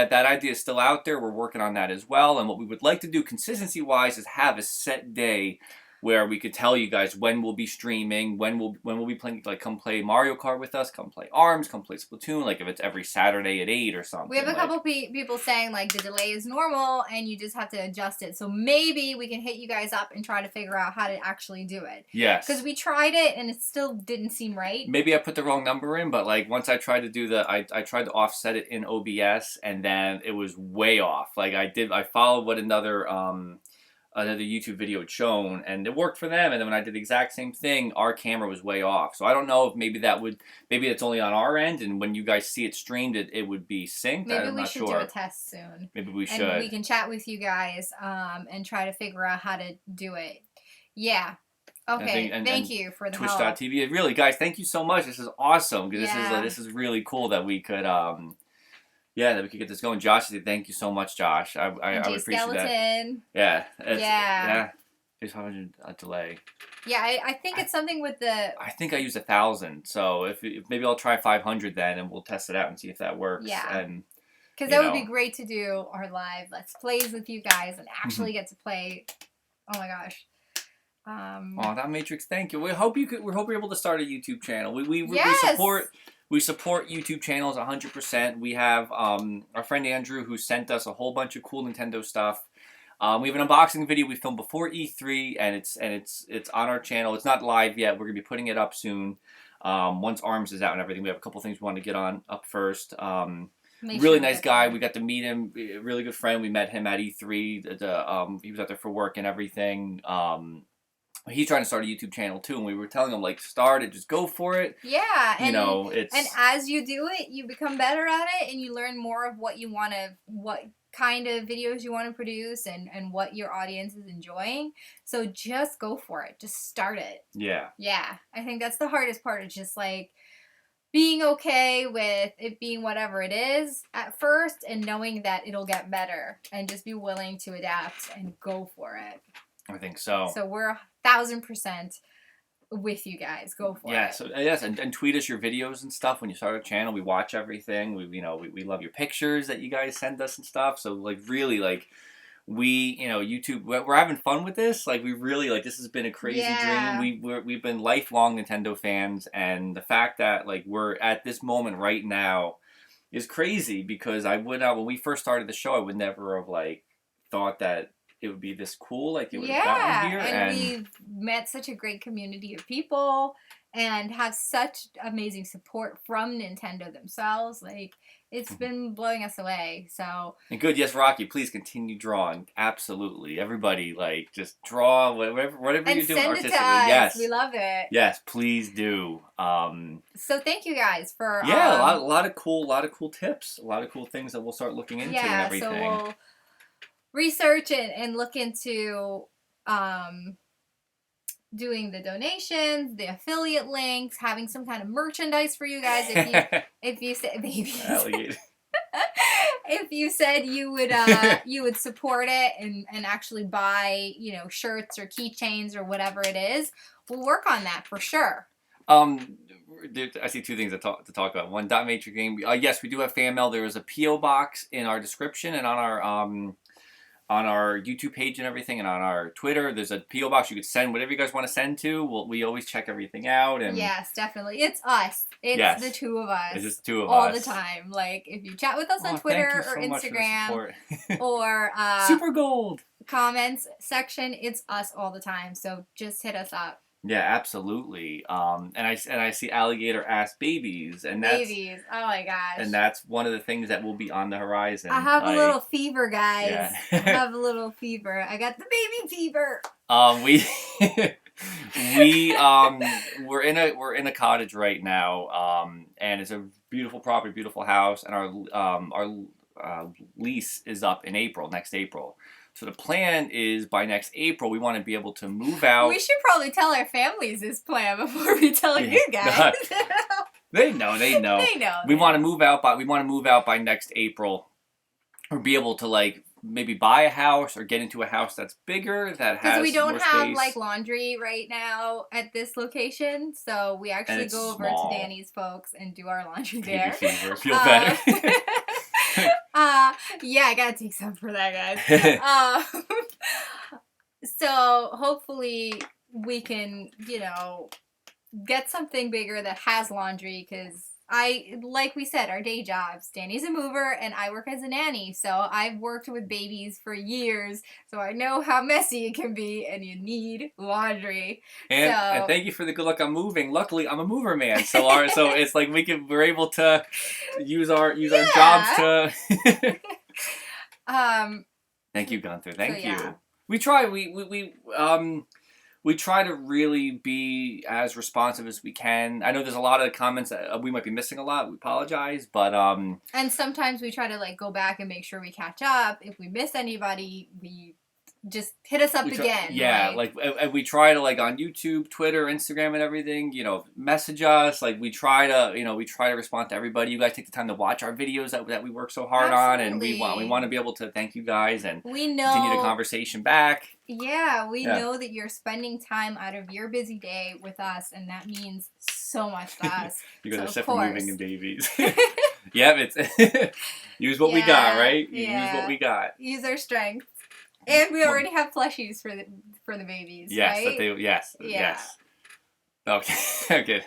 that idea is still out there. We're working on that as well. And what we would like to do consistency-wise is have a set day where we could tell you guys when we'll be streaming, when we'll be playing, like come play Mario Kart with us, come play ARMS, come play Splatoon, like if it's every Saturday at 8 or something. We have a couple people saying like the delay is normal and you just have to adjust it. So maybe we can hit you guys up and try to figure out how to actually do it. Yes. Because we tried it and it still didn't seem right. Maybe I put the wrong number in, but like once I tried to do I tried to offset it in OBS and then it was way off. Like I followed what another YouTube video had shown, and it worked for them. And then when I did the exact same thing, our camera was way off. So I don't know if maybe it's only on our end, and when you guys see it streamed, it would be synced. Maybe we should do a test soon. Maybe we should. And we can chat with you guys and try to figure out how to do it. Yeah. Okay. Thank you for the help. Twitch.tv. Really, guys, thank you so much. This is awesome because this is really cool that we could. That we could get this going. Josh, thank you so much, Josh. I would appreciate that. Yeah. There's 500 delay. Yeah, I think it's something with the. I think I used 1,000. So if maybe I'll try 500 then, and we'll test it out and see if that works. Yeah. And because that would be great to do our live Let's Plays with you guys and actually get to play. Oh my gosh. That Matrix, thank you. We hope you're able to start a YouTube channel. We support YouTube channels 100%. We have our friend Andrew who sent us a whole bunch of cool Nintendo stuff. We have an unboxing video we filmed before E3, and it's on our channel. It's not live yet. We're gonna be putting it up soon. Once ARMS is out and everything, we have a couple things we want to get up first. Really nice guy. We got to meet him. A really good friend. We met him at E3. He was out there for work and everything. He's trying to start a YouTube channel too, and we were telling him like start it, just go for it. Yeah, and and as you do it, you become better at it, and you learn more of what kind of videos you want to produce, and what your audience is enjoying. So just go for it. Just start it. Yeah. Yeah, I think that's the hardest part. Is just like being okay with it being whatever it is at first, and knowing that it'll get better, and just be willing to adapt and go for it. I think so. So we're 1,000% with you guys. Go for it. Yeah. So yes, and tweet us your videos and stuff when you start a channel. We watch everything. We love your pictures that you guys send us and stuff. So like really like YouTube. We're having fun with this. Like we really like this has been a crazy dream. We've been lifelong Nintendo fans, and the fact that like we're at this moment right now is crazy because when we first started the show, I would never have like thought that it would be this cool, like it would have gotten here. And we've met such a great community of people and have such amazing support from Nintendo themselves. Like, it's been blowing us away, so. And good, yes, Rocky, please continue drawing. Absolutely. Everybody, like, just draw whatever you're doing artistically. And send it to us. Yes. We love it. Yes, please do. So thank you guys for. Yeah, a lot of cool tips. A lot of cool things that we'll start looking into and everything. So we'll research and look into doing the donations, the affiliate links, having some kind of merchandise for you guys. If you say babies, if you said you would support it and actually buy, you know, shirts or keychains or whatever it is, we'll work on that for sure. I see two things to talk about. One, Dot Matrix Game. Yes, we do have fan mail. There is a P.O. box in our description and on our YouTube page and everything, and on our Twitter. There's a P.O. box you could send whatever you guys want to send to. We always check everything out. And yes, definitely. It's us. It's the two of us. It's just two of all us. the time. Like, if you chat with us on Twitter or Instagram or Super Gold comments section, it's us all the time. So just hit us up. Yeah, absolutely. And I see Alligator ass babies, and that's babies. Oh my gosh! And that's one of the things that will be on the horizon. I have a little fever, guys. Yeah. I have a little fever. I got the baby fever. We're in a cottage right now, and it's a beautiful property, beautiful house, and our lease is up in next April. So the plan is by next April we want to be able to move out. We should probably tell our families this plan before we tell you guys. They know. They know. We want to move out by next April, or be able to like maybe buy a house or get into a house that's bigger that has because we don't more have space. like laundry right now at this location, so we actually go over to Danny's folks and do our laundry there. Feel better. Yeah, I gotta take some for that, guys. So hopefully we can, you know, get something bigger that has laundry, because like we said, our day jobs. Danny's a mover and I work as a nanny, so I've worked with babies for years, so I know how messy it can be, and you need laundry. And thank you for the good luck on moving. Luckily, I'm a mover man, so it's like we're able to use our jobs to. Thank you, Gunther. Thank you. We try. We try to really be as responsive as we can. I know there's a lot of comments that we might be missing a lot. We apologize, but and sometimes we try to like go back and make sure we catch up. If we miss anybody, we just hit us up again. Yeah, right? Like we try to, like, on YouTube, Twitter, Instagram, and everything, you know, message us. Like, we try to respond to everybody. You guys take the time to watch our videos that we work so hard on, and we want to be able to thank you guys and continue the conversation back. Yeah, we know that you're spending time out of your busy day with us, and that means so much to us. You guys are set for moving and babies. Yeah, it's use what we got, right? Use what we got. Use our strength. And we already have plushies for the babies, yes, right? Yes. Okay. Okay.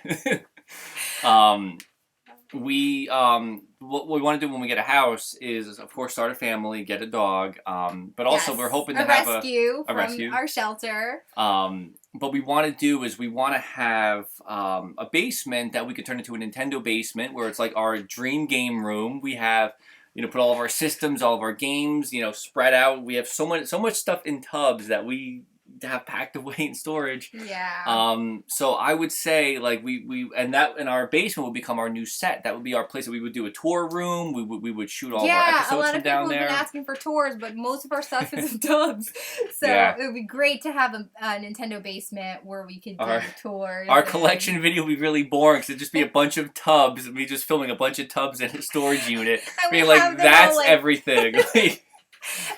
What we want to do when we get a house is, of course, start a family, get a dog. But also we're hoping to have a rescue from our shelter. What we want to do is we want to have a basement that we could turn into a Nintendo basement, where it's like our dream game room. We have, you know, put all of our systems, all of our games, you know, spread out. We have so much stuff in tubs that we have packed away in storage. Yeah. So I would say, like, we and that in our basement would become our new set. That would be our place that we would do a tour room. We would shoot all of our episodes from down there. Yeah, a lot of people have been asking for tours, but most of our stuff is in tubs. So it would be great to have a Nintendo basement where we could do tours. Our collection video would be really boring, because it'd just be a bunch of tubs, and we just filming a bunch of tubs in a storage unit. Being like, that's everything.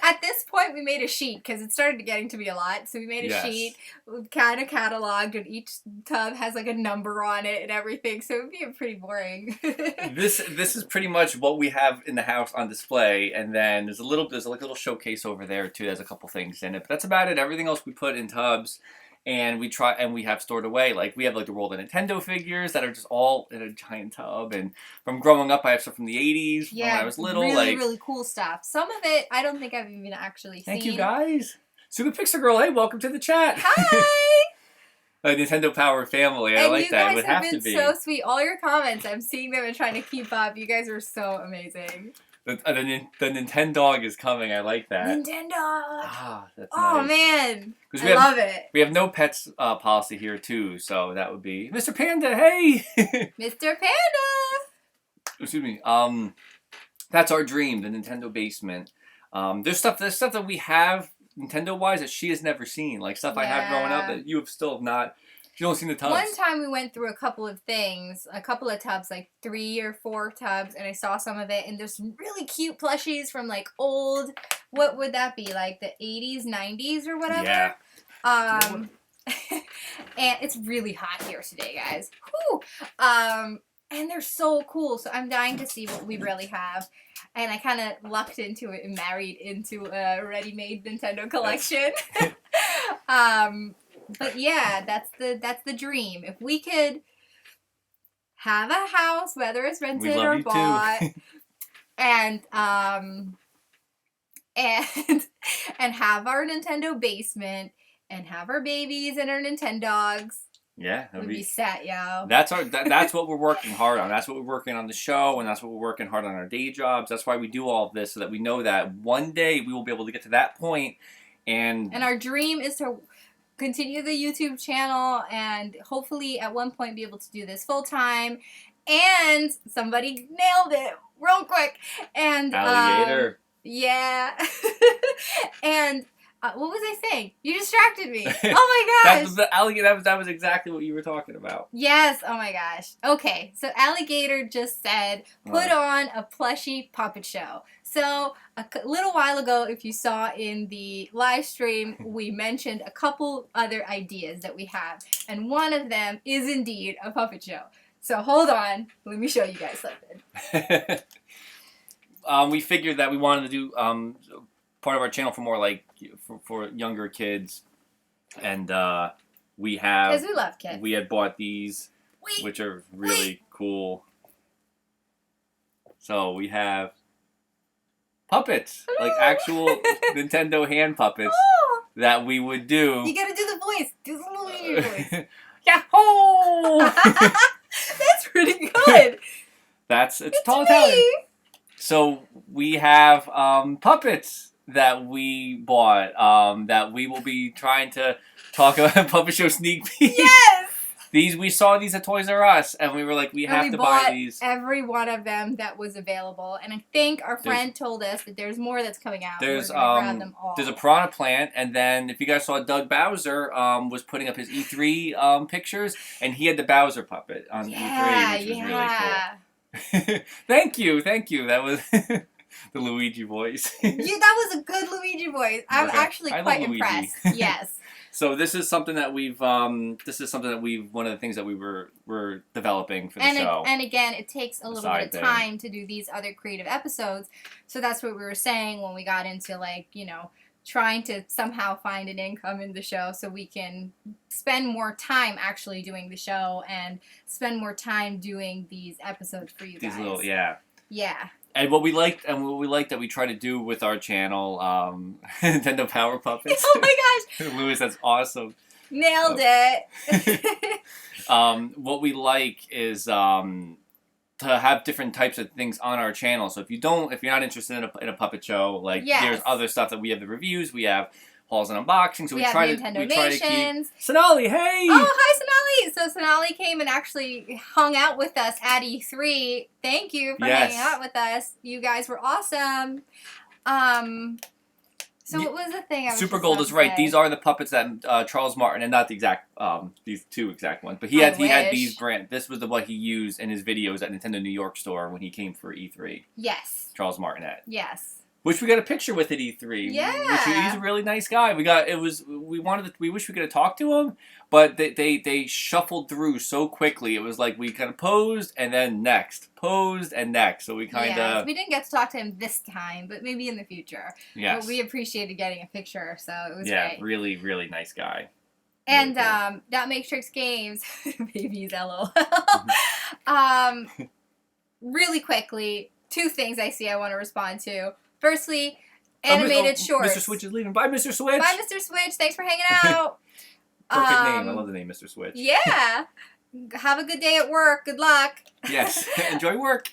At this point, we made a sheet, because it started getting to be a lot. So we made a sheet, kind of cataloged, and each tub has like a number on it and everything. So it would be pretty boring. This is pretty much what we have in the house on display, and then there's like a little showcase over there too. There's a couple things in it, but that's about it. Everything else we put in tubs. And we have stored away, like, we have like the World of Nintendo figures that are just all in a giant tub. And from growing up, I have stuff from the 80s, when I was little. Really cool stuff. Some of it, I don't think I've even actually seen. Thank you, guys. Super Pixar Girl, hey, welcome to the chat. Hi! The Nintendo Power family, I like that. It would have to be. You guys have been so sweet. All your comments, I'm seeing them and trying to keep up. You guys are so amazing. The Nintendo is coming. I like that. Nintendo. Ah, that's nice. Man, I love it. We have no pets policy here too, so that would be Mr. Panda. Hey, Mr. Panda. Excuse me. That's our dream, the Nintendo basement. There's stuff that we have Nintendo-wise that she has never seen. Like, stuff I had growing up that you have still not... You don't seen the tubs. One time we went through a couple of things, a couple of tubs, like 3 or 4 tubs, and I saw some of it, and there's some really cute plushies from, like, old, what would that be, like the 80s, 90s, or whatever? Yeah. And it's really hot here today, guys. Whew. And they're so cool, so I'm dying to see what we really have. And I kind of lucked into it and married into a ready-made Nintendo collection. But yeah, that's the dream. If we could have a house, whether it's rented or bought, and have our Nintendo basement, and have our babies and our Nintendogs. Yeah, we'd be set, yo. That's what we're working hard on. That's what we're working on the show, and that's what we're working hard on our day jobs. That's why we do all of this, so that we know that one day we will be able to get to that point. And our dream is to continue the YouTube channel and hopefully at one point be able to do this full time. And somebody nailed it real quick. And alligator. Yeah. And what was I saying? You distracted me. Oh my gosh. The alligator. That was exactly what you were talking about. Yes. Oh my gosh. Okay. So Alligator just said, put on a plushie puppet show. So a little while ago, if you saw in the live stream, we mentioned a couple other ideas that we have. And one of them is indeed a puppet show. So hold on. Let me show you guys something. We figured that we wanted to do part of our channel for more like for younger kids, and we have, because we love kids. We had bought these, which are really cool. So we have puppets, like actual Nintendo hand puppets that we would do. You gotta do the voice. Do the Luigi voice. Yahoo! That's pretty good. It's tall Italian. So we have puppets that we bought that we will be trying to talk about. Puppet show sneak peek. Yes. We saw these at Toys R Us, and we were like, we have to buy these. Every one of them that was available, and I think our friend told us that there's more that's coming out. There's grab them all. There's a Piranha Plant, and then if you guys saw, Doug Bowser was putting up his E3 pictures, and he had the Bowser puppet on E3, which was really cool. Thank you. That was the Luigi voice. That was a good Luigi voice. I'm actually quite impressed. Yes. So this is something that we've one of the things that we were developing for the show. And again, it takes a little bit of time to do these other creative episodes. So that's what we were saying when we got into, like, you know, trying to somehow find an income in the show so we can spend more time actually doing the show and spend more time doing these episodes for you guys. Yeah. And what we liked that we try to do with our channel, Nintendo Power Puppets. Oh my gosh! Louis, that's awesome. Nailed it. What we like is to have different types of things on our channel. So if you're not interested in a puppet show, like there's other stuff that we have the reviews, we have hauls and unboxing. So we try to keep. Sonali, hey! Oh, hi Sonali! So Sonali came and actually hung out with us at E3. Thank you for hanging out with us. You guys were awesome. So what was the thing I was Super Gold is right. These are the puppets that Charles Martin, and not the exact these two exact ones, but he had these brand. This was what he used in his videos at Nintendo New York store when he came for E3. Yes. Charles Martinet. Yes. Which we got a picture with at E3. Yeah. He's a really nice guy. We wish we could have talked to him, but they shuffled through so quickly. It was like we kind of posed and then posed and next. So we kind of we didn't get to talk to him this time, but maybe in the future. Yes. But we appreciated getting a picture, so it was great. Really, really nice guy. And really cool. That Matrix Games, babies, LOL. Really quickly, 2 things I want to respond to. Firstly, animated shorts. Mr. Switch is leaving. Bye, Mr. Switch. Bye, Mr. Switch. Thanks for hanging out. Perfect name. I love the name, Mr. Switch. Yeah. Have a good day at work. Good luck. Yes. Enjoy work.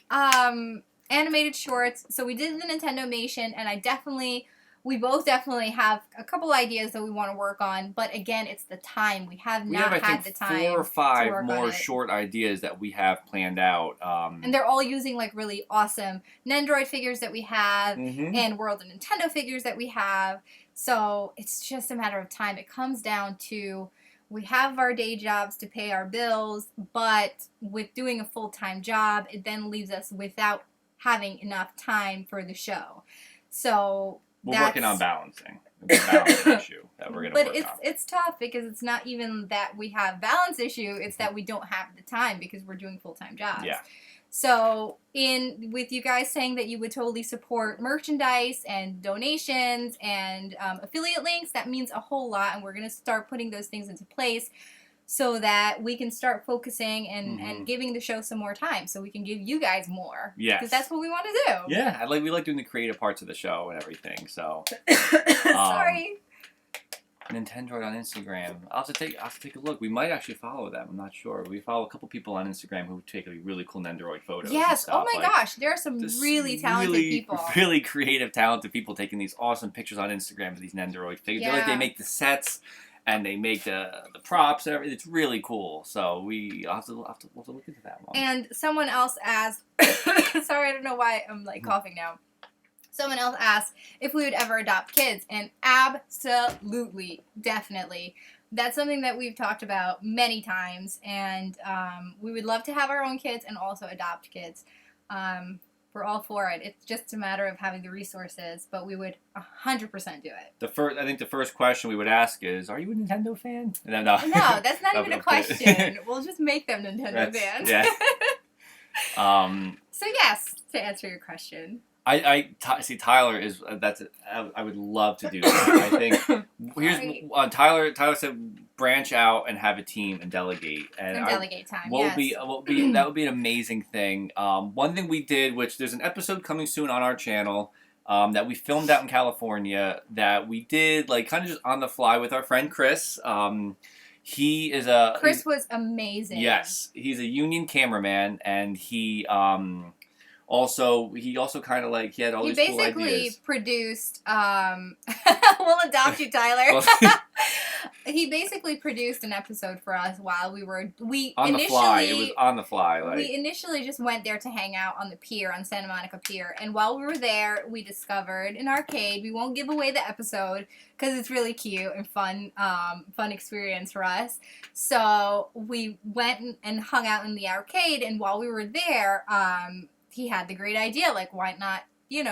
Animated shorts. So we did the Nintendo Nation, and I definitely we both definitely have a couple ideas that we want to work on, but again, it's the time. We have not had the time. 4 or 5 more short ideas that we have planned out. And they're all using like really awesome Nendoroid figures that we have and World of Nintendo figures that we have. So it's just a matter of time. It comes down to we have our day jobs to pay our bills, but with doing a full-time job, it then leaves us without having enough time for the show. So we're working on balancing. It's a balance issue that we're going to work on. But it's tough because it's not even that we have balance issue. It's that we don't have the time because we're doing full-time jobs. Yeah. So with you guys saying that you would totally support merchandise and donations and affiliate links, that means a whole lot. And we're going to start putting those things into place so that we can start focusing and giving the show some more time, so we can give you guys more. Yes. Because that's what we want to do. Yeah, we like doing the creative parts of the show and everything. So sorry. Nintendo on Instagram. I'll have to take a look. We might actually follow them. I'm not sure. We follow a couple people on Instagram who take really cool Nendoroid photos. Yes. Oh my gosh, there are some really talented people. Really creative, talented people taking these awesome pictures on Instagram of these Nendoroid figures. Yeah. They make the sets. And they make the props and everything. It's really cool. So I'll have to look into that one. And someone else asked, sorry, I don't know why I'm like coughing now. Someone else asked if we would ever adopt kids. And absolutely, definitely. That's something that we've talked about many times. And we would love to have our own kids and also adopt kids. We're all for it. It's just a matter of having the resources, but we would 100% do it. I think the first question we would ask is, "Are you a Nintendo fan?" No, that's not even a question. We'll just make them Nintendo fans. Yeah. So yes, to answer your question. See, Tyler is I would love to do that. I think Tyler said branch out and have a team and delegate delegate time. That would be an amazing thing. One thing we did, which there's an episode coming soon on our channel that we filmed out in California that we did like kind of just on the fly with our friend Chris. Chris was amazing. Yes, he's a union cameraman and he also kind of like he had all these cool ideas. He basically produced. We'll adopt you, Tyler. He basically produced an episode for us while we were on the fly. It was on the fly. Like we initially just went there to hang out on the pier on Santa Monica Pier, and while we were there, we discovered an arcade. We won't give away the episode because it's really cute and fun experience for us. So we went and hung out in the arcade, and while we were there, he had the great idea, like, why not,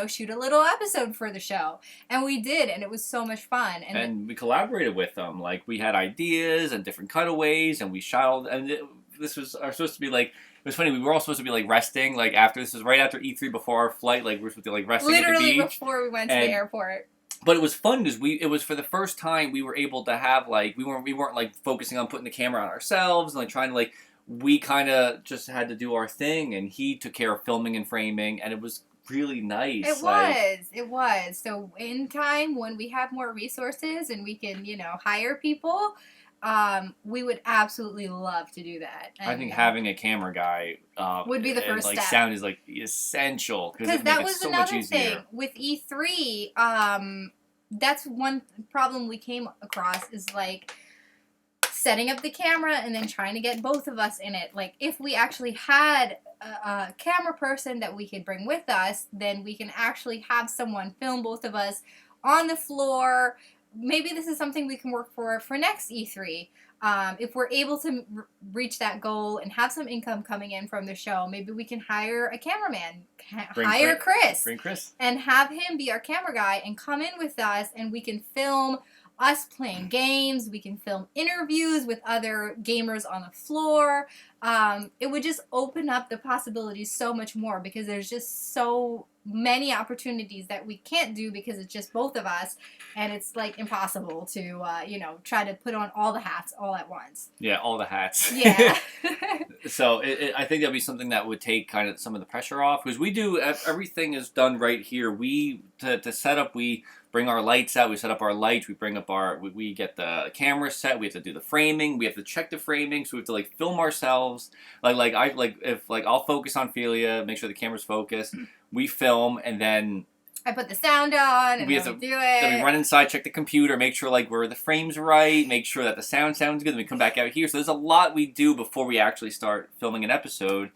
shoot a little episode for the show? And we did, and it was so much fun. And we collaborated with them. Like, we had ideas and different cutaways, and we shot all, and this was supposed to be, like, it was funny, we were all supposed to be, like, resting, like, this was right after E3 before our flight, like, we were supposed to be, like, resting at the beach. Literally before we went to the airport. But it was fun because it was for the first time we were able to have, like, we weren't, like, focusing on putting the camera on ourselves and, like, trying to, like, we kind of just had to do our thing, and he took care of filming and framing, and it was really nice. It was. So in time, when we have more resources and we can, hire people, we would absolutely love to do that. And, I think having a camera guy would be the first step. Sound is like essential because that was so another thing with E3. That's one problem we came across is like setting up the camera and then trying to get both of us in it. Like, if we actually had a camera person that we could bring with us, then we can actually have someone film both of us on the floor. Maybe this is something we can work for next E3. If we're able to reach that goal and have some income coming in from the show, maybe we can hire a cameraman, hire Chris. Bring Chris. And have him be our camera guy and come in with us, and we can film us playing games. We can film interviews with other gamers on the floor. It would just open up the possibilities so much more because there's just so many opportunities that we can't do because it's just both of us, and it's like impossible to try to put on all the hats all at once. Yeah, all the hats. Yeah. So I think that'd be something that would take kind of some of the pressure off because we do everything is done right here. To set up, we bring our lights out. We set up our lights. We bring up we get the camera set. We have to do the framing. We have to check the framing. So we have to like film ourselves. If I'll focus on Philia, make sure the camera's focused. We film and then I put the sound on, and we do it. Then we run inside, check the computer, make sure like where the frame's right, make sure that the sound sounds good. Then we come back out here. So there's a lot we do before we actually start filming an episode.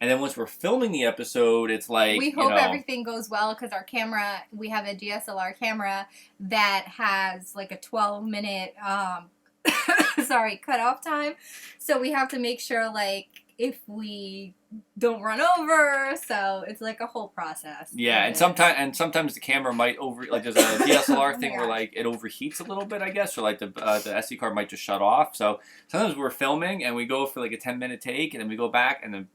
And then once we're filming the episode, it's like, we hope everything goes well because our camera, we have a DSLR camera that has like a 12-minute, cutoff time. So we have to make sure like if we don't run over, so it's like a whole process. Yeah, and sometimes the camera might there's a DSLR thing where like it overheats a little bit, I guess, or like the SD card might just shut off. So sometimes we're filming and we go for like a 10-minute take, and then we go back and the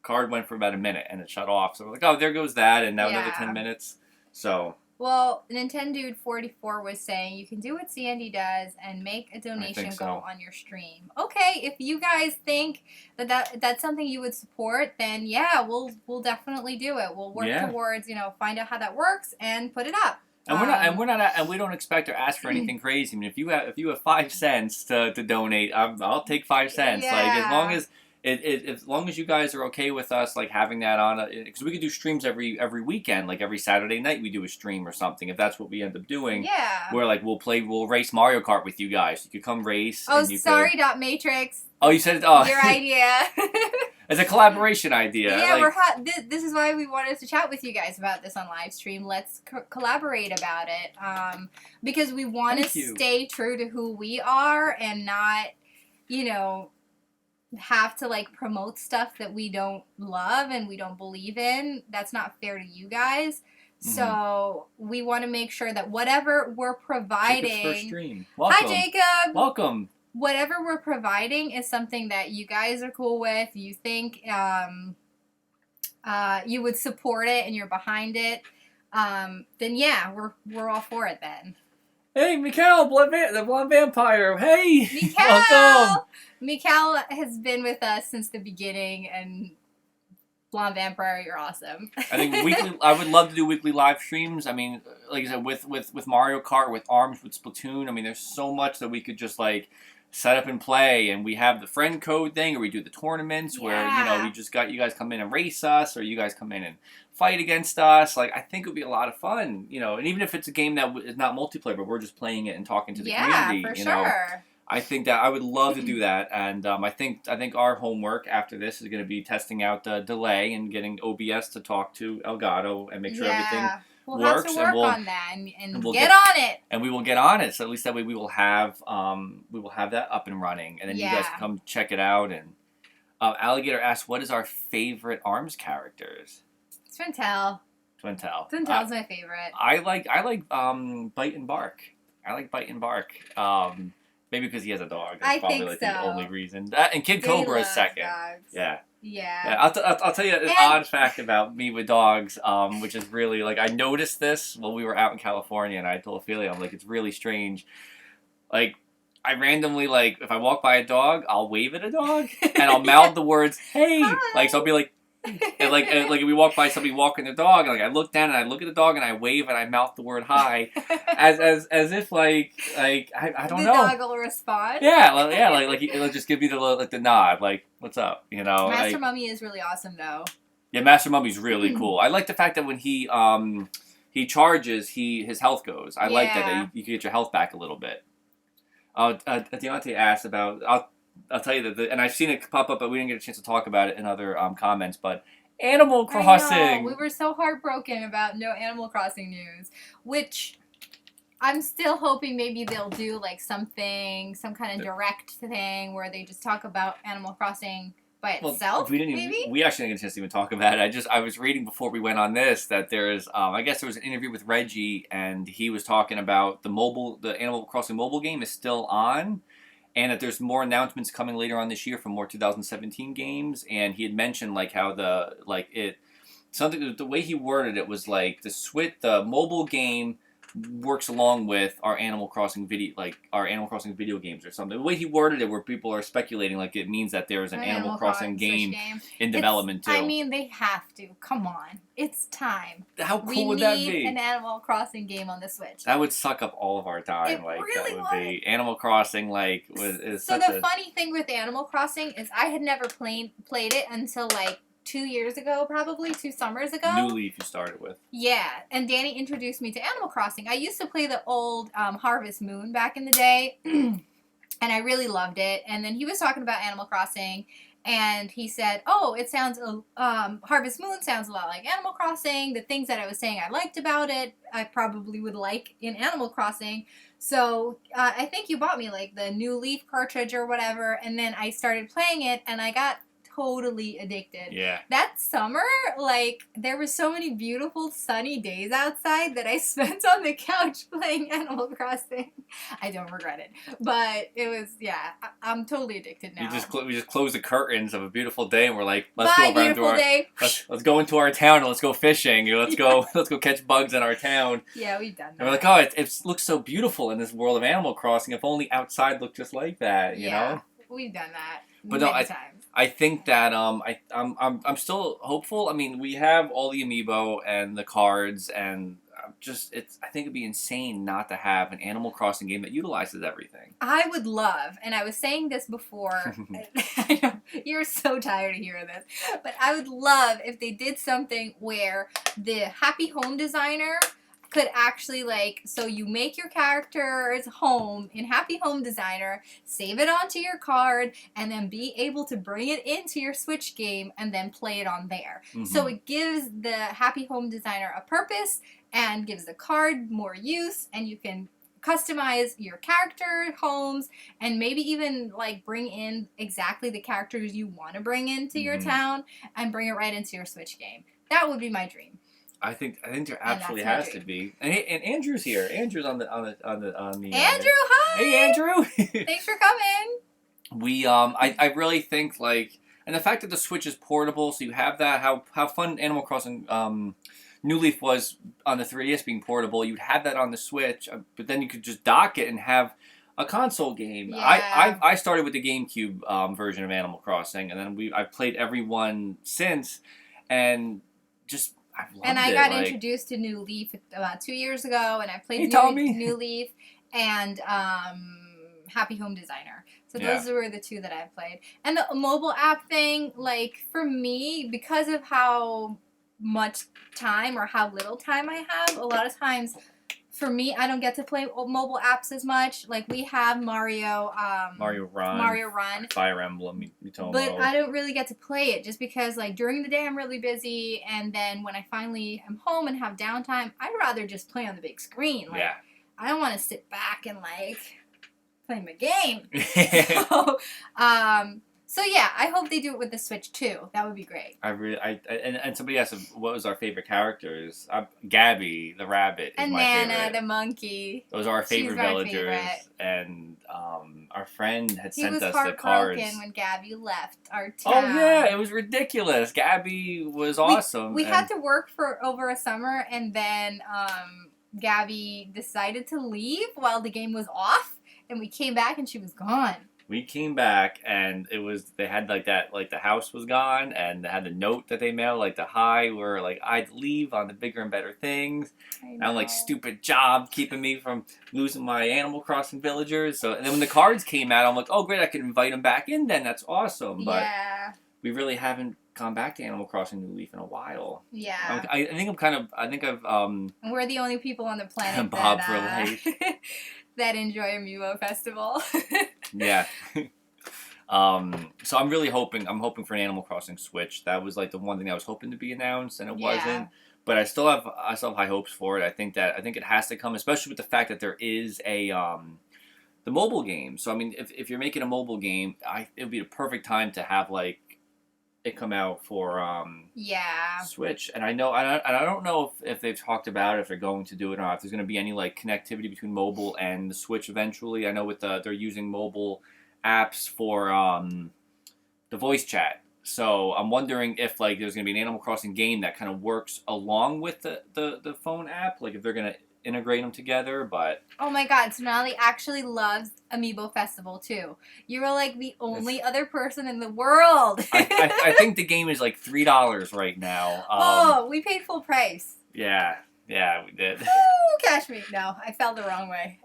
card went for about a minute and it shut off. So we're like, oh, there goes that, and now another 10 minutes. So. Well, Nintendude44 was saying you can do what Sandy does and make a donation go on your stream. Okay, if you guys think that's something you would support, then yeah, we'll definitely do it. We'll work towards, find out how that works and put it up. And we don't expect or ask for anything crazy. I mean, if you have 5 cents to donate, I'll take 5 cents. Yeah. Like as long as you guys are okay with us like having that on, because we could do streams every weekend, like every Saturday night we do a stream or something. If that's what we end up doing, where like we'll race Mario Kart with you guys. You could come race. Oh, sorry, Matrix. Oh, you said it. Oh, your idea. It's a collaboration idea. Yeah, this is why we wanted to chat with you guys about this on live stream. Let's collaborate about it, because we want to stay true to who we are and not, have to like promote stuff that we don't love and we don't believe in. That's not fair to you guys. So we want to make sure that whatever we're providing. Jacob's first stream. Welcome. Hi, Jacob. Welcome. Whatever we're providing is something that you guys are cool with. You think you would support it and you're behind it. Then yeah, we're all for it then. Hey, Mikhail, the blonde vampire. Hey, Mikhail. Welcome. Mikhail has been with us since the beginning, and blonde vampire, you're awesome. I think I would love to do weekly live streams. I mean, like I said, with Mario Kart, with ARMS, with Splatoon. I mean, there's so much that we could just like set up and play, and we have the friend code thing, or we do the tournaments where we just got you guys come in and race us, or you guys come in and fight against us. Like, I think it would be a lot of fun, and even if it's a game that is not multiplayer, but we're just playing it and talking to the community, for sure. I think that I would love to do that, and I think our homework after this is going to be testing out the delay and getting OBS to talk to Elgato and make sure everything works. Have to work on that and we'll get on it. And we will get on it, so at least that way we will have that up and running, and then you guys can come check it out. And Alligator asks, what is our favorite ARMS characters? Twintel. Twintel's my favorite. I like Bite and Bark. I like Bite and Bark. Maybe because he has a dog. That's probably the only reason. And Kid Cobra is second. Dogs. Yeah. I'll tell you an odd fact about me with dogs, which is really, like, I noticed this while we were out in California, and I told Ophelia, I'm like, it's really strange. Like, I randomly, like, if I walk by a dog, I'll wave at a dog, and I'll mouth the words, hey! Hi. Like, so I'll be like, and like if we walk by somebody walking their dog, and like I look down and I look at the dog and I wave and I mouth the word hi, as if like I don't know. The dog will respond. Yeah, like he'll just give me the nod, like what's up, Master Mummy is really awesome though. Yeah, Master Mummy's really cool. I like the fact that when he charges, his health goes. I like that you can get your health back a little bit. Deontay asked about. I'll tell you that, and I've seen it pop up, but we didn't get a chance to talk about it in other comments. But Animal Crossing. I know. We were so heartbroken about no Animal Crossing news, which I'm still hoping maybe they'll do like some kind of direct thing where they just talk about Animal Crossing by itself. We actually didn't get a chance to even talk about it. I was reading before we went on this that there's I guess there was an interview with Reggie, and he was talking about the Animal Crossing mobile game is still on. And that there's more announcements coming later on this year for more 2017 games. And he had mentioned like how the way he worded it was like the mobile game works along with our Animal Crossing video games or something. The way he worded it, where people are speculating like it means that there's an Animal Crossing game in development too. I mean, they have to. Come on, it's time. How cool would that be? We need an Animal Crossing game on the Switch. That would suck up all of our time. It really that would be Animal Crossing. So the funny thing with Animal Crossing is I had never played it until like 2 years ago, probably 2 summers ago. New Leaf you started with. Yeah, and Danny introduced me to Animal Crossing. I used to play the old Harvest Moon back in the day, and I really loved it. And then he was talking about Animal Crossing, and he said, oh, it sounds, Harvest Moon sounds a lot like Animal Crossing. The things that I was saying I liked about it, I probably would like in Animal Crossing. So I think you bought me like the New Leaf cartridge or whatever, and then I started playing it, and I got totally addicted. Yeah. That summer, like, there were so many beautiful sunny days outside that I spent on the couch playing Animal Crossing. I don't regret it. But it was, yeah, I'm totally addicted now. We just closed the curtains of a beautiful day and we're like, let's Bye, go around to our day. Let's go into our town and let's go fishing. Let's go catch bugs in our town. Yeah, we've done that. And we're like, oh, it looks so beautiful in this world of Animal Crossing. If only outside looked just like that, you know? We've done that but many no, times. I think that I'm still hopeful. I mean, we have all the amiibo and the cards, and I think it'd be insane not to have an Animal Crossing game that utilizes everything. I would love, and I was saying this before. I know you're so tired of hearing this, but I would love if they did something where the Happy Home Designer could actually, like, so you make your character's home in Happy Home Designer, save it onto your card, and then be able to bring it into your Switch game and then play it on there. Mm-hmm. So it gives the Happy Home Designer a purpose and gives the card more use, and you can customize your character homes and maybe even like bring in exactly the characters you want to bring into your town and bring it right into your Switch game. That would be my dream. I think there absolutely has to be. And Andrew's here. Andrew's on the Andrew, hi. Hey, Andrew. Thanks for coming. I really think, like, and the fact that the Switch is portable, so you have that. How fun Animal Crossing New Leaf was on the 3DS being portable. You'd have that on the Switch, but then you could just dock it and have a console game. Yeah. I started with the GameCube version of Animal Crossing, and then I've played every one since, and just. I got introduced to New Leaf about 2 years ago, and I played New Leaf and Happy Home Designer. So those were the two that I've played. And the mobile app thing, like, for me, because of how much time or how little time I have, a lot of times, for me, I don't get to play mobile apps as much. Like, we have Mario Run, Fire Emblem, Mitomo. But I don't really get to play it just because, like, during the day I'm really busy, and then when I finally am home and have downtime, I'd rather just play on the big screen. Like, I don't want to sit back and, like, play my game. So yeah, I hope they do it with the Switch too. That would be great. And somebody asked what was our favorite characters. Gabby, the rabbit, and is my Nana, favorite. the monkey. Those are our favorite villagers. And our friend had sent us the cards. He was heartbroken when Gabby left our town. Oh yeah, it was ridiculous. Gabby was awesome. We had to work for over a summer, and then Gabby decided to leave while the game was off, and we came back and she was gone. We came back and they had like that, like the house was gone and they had the note that they mailed, like the hi, where like I'd leave on the bigger and better things. And I'm like, stupid job keeping me from losing my Animal Crossing villagers. So, and then when the cards came out, I'm like, oh great, I can invite them back in then. That's awesome. But we really haven't gone back to Animal Crossing New Leaf in a while. Yeah. I think I've we're the only people on the planet Bob for life. that enjoy Amiibo Festival. Yeah. So I'm really hoping for an Animal Crossing Switch. That was like the one thing I was hoping to be announced, and it wasn't. But I still have high hopes for it. I think it has to come, especially with the fact that there is the mobile game. So I mean, if you're making a mobile game, it would be the perfect time to have like it come out for Switch. And I don't know if they've talked about it, if they're going to do it or not. If there's going to be any like connectivity between mobile and the Switch eventually. I know with they're using mobile apps for the voice chat. So I'm wondering if like there's going to be an Animal Crossing game that kind of works along with the phone app, like if they're going to integrate them together. But oh my god, Sonali actually loves Amiibo Festival too. You are like the only other person in the world. I think the game is like $3 right now. We paid full price. Yeah, we did. Ooh, cash me. No, I fell the wrong way.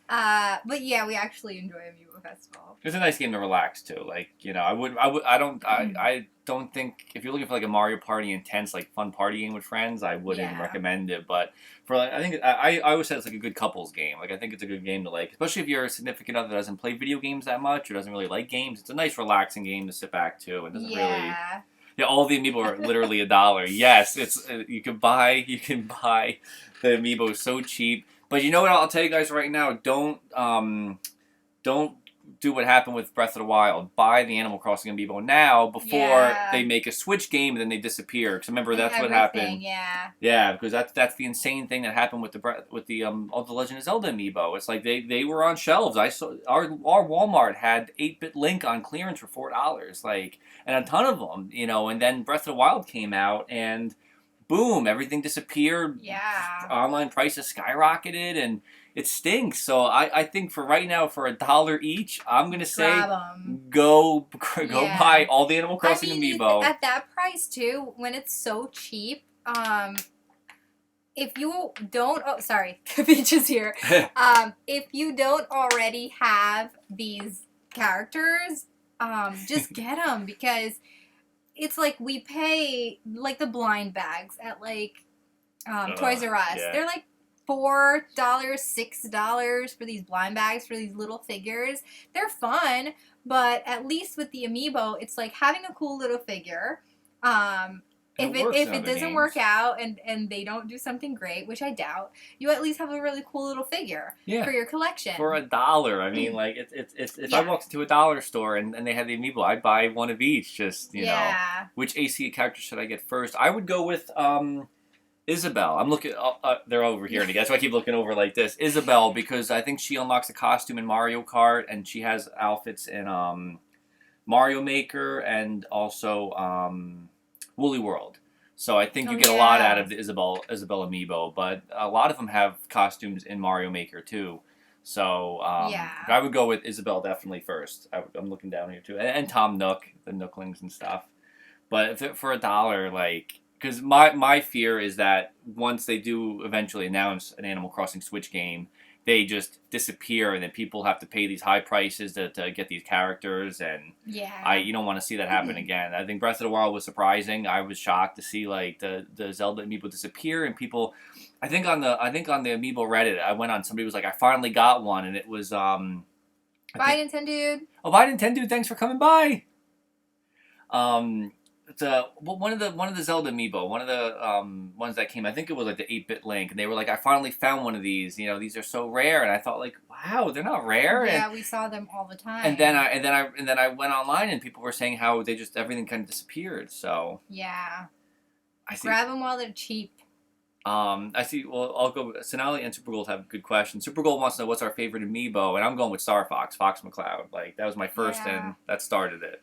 But yeah, we actually enjoy Amiibo Festival. It's a nice game to relax to. Like, you know, I don't think if you're looking for like a Mario Party intense, like fun party game with friends, I wouldn't recommend it. But for like, I think I always said it's like a good couples game. Like, I think it's a good game to like, especially if you're a significant other that doesn't play video games that much or doesn't really like games. It's a nice relaxing game to sit back to and doesn't really. Yeah, all the Amiibo are literally $1. Yes, it's you can buy the Amiibo so cheap. But you know what? I'll tell you guys right now. Don't do what happened with Breath of the Wild. Buy the Animal Crossing Amiibo now before they make a Switch game and then they disappear. Because remember that's what happened. Yeah, because that's the insane thing that happened with the all the Legend of Zelda Amiibo. It's like they were on shelves. I saw our Walmart had 8-bit Link on clearance for $4. Like, and a ton of them, you know. And then Breath of the Wild came out and boom, everything disappeared. Yeah. Online prices skyrocketed and it stinks. So I think for right now, for $1 each, I'm gonna say go buy all the Animal Crossing Amiibo. At that price too, when it's so cheap, if you don't, Beach is here. If you don't already have these characters, just get them because it's like we pay like the blind bags at like Toys R Us. They're like $4, $6 for these blind bags for these little figures. They're fun, but at least with the Amiibo, it's like having a cool little figure. If it doesn't work out and they don't do something great, which I doubt, you at least have a really cool little figure for your collection. For $1, I mean, like it's if I walked into a dollar store and they had the Amiibo, I'd buy one of each. Just you know, which AC character should I get first? I would go with Isabelle. I'm looking. They're over here, and that's why I keep looking over like this. Isabelle, because I think she unlocks a costume in Mario Kart, and she has outfits in Mario Maker and also Woolly World. So I think you get a lot out of the Isabelle Amiibo, but a lot of them have costumes in Mario Maker too. So I would go with Isabelle definitely first. I'm looking down here too, and Tom Nook, the Nooklings and stuff. But for $1, like. Because my fear is that once they do eventually announce an Animal Crossing Switch game, they just disappear, and then people have to pay these high prices to get these characters, and you don't want to see that happen again. I think Breath of the Wild was surprising. I was shocked to see like the Zelda Amiibo disappear, and people, I think on the Amiibo Reddit, I went on, somebody was like, I finally got one, and it was Bye Nintendude. Oh, bye Nintendude, thanks for coming by. One of the Zelda Amiibo, one of the ones that came, I think it was like the 8-bit Link, and they were like, I finally found one of these. You know, these are so rare, and I thought like, wow, they're not rare. Yeah, we saw them all the time. And then I went online, and people were saying how they just everything kind of disappeared. So yeah, I see. Grab them while they're cheap. I see. Well, I'll go. Sonali and Super Gold have good questions. Super Gold wants to know what's our favorite Amiibo, and I'm going with Star Fox, Fox McCloud. Like that was my first, and that started it.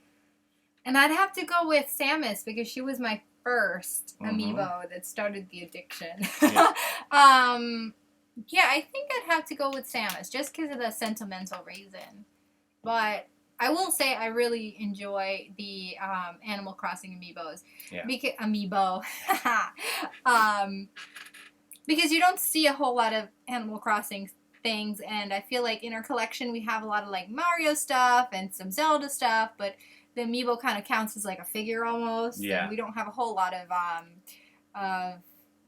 And I'd have to go with Samus because she was my first Amiibo that started the addiction. Yeah. I think I'd have to go with Samus just because of the sentimental reason. But I will say I really enjoy the Animal Crossing Amiibos. Yeah. Amiibo. Because you don't see a whole lot of Animal Crossing things, and I feel like in our collection we have a lot of like Mario stuff and some Zelda stuff, but the Amiibo kind of counts as like a figure almost. Yeah. And we don't have a whole lot of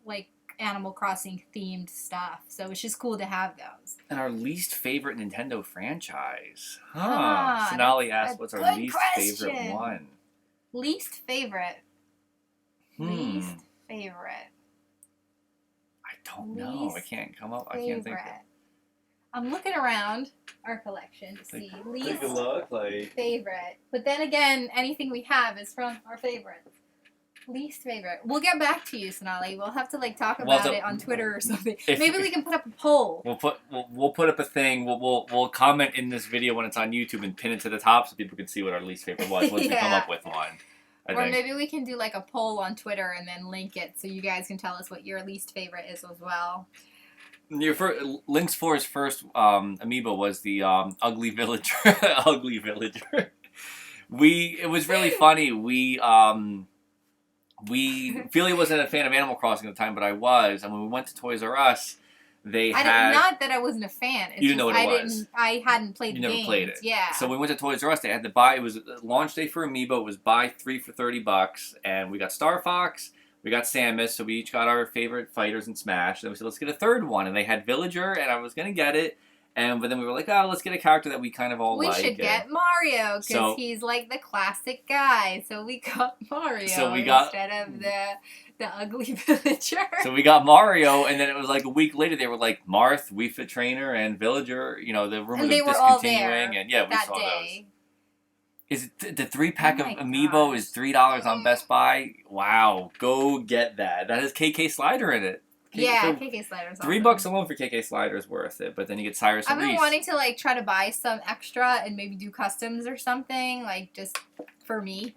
like Animal Crossing themed stuff. So it's just cool to have those. And our least favorite Nintendo franchise. Sonali asked, what's our least favorite one? Least favorite. Least favorite. I don't know. I can't come up. I can't think of it. I'm looking around our collection to see least favorite. But then again, anything we have is from our favorites. Least favorite. We'll get back to you, Sonali. We'll have to like talk about it on Twitter or something. Maybe we can put up a poll. We'll put up a thing. We'll comment in this video when it's on YouTube and pin it to the top so people can see what our least favorite was once we come up with one. Or maybe we can do like a poll on Twitter and then link it so you guys can tell us what your least favorite is as well. Link's for his first Amiibo was the Ugly Villager. Ugly Villager. It was really funny. Feely wasn't a fan of Animal Crossing at the time, but I was. And when we went to Toys R Us, Not that I wasn't a fan. It's you didn't know what it was. I hadn't played the game. You never played it. Yeah. So we went to Toys R Us. They had to buy. It was launch day for Amiibo. It was buy 3 for $30, and we got Star Fox. We got Samus. So we each got our favorite fighters in Smash. And we said, let's get a third one. And they had Villager, and I was gonna get it. But then we were like, oh, let's get a character that we kind of all like. We should get Mario, because he's like the classic guy. So we got Mario instead of the ugly villager. So we got Mario, and then it was like a week later, they were like, Marth, Wii Fit Trainer, and Villager. You know, the rumors of discontinuing. And yeah, we saw those. Is it the 3-pack of Amiibo is $3 on Best Buy? Wow, go get that. That has KK Slider in it. KK Slider's awesome. $3 alone for KK Slider is worth it, but then you get Cyrus and Reese. I've been wanting to like try to buy some extra and maybe do customs or something, like just for me.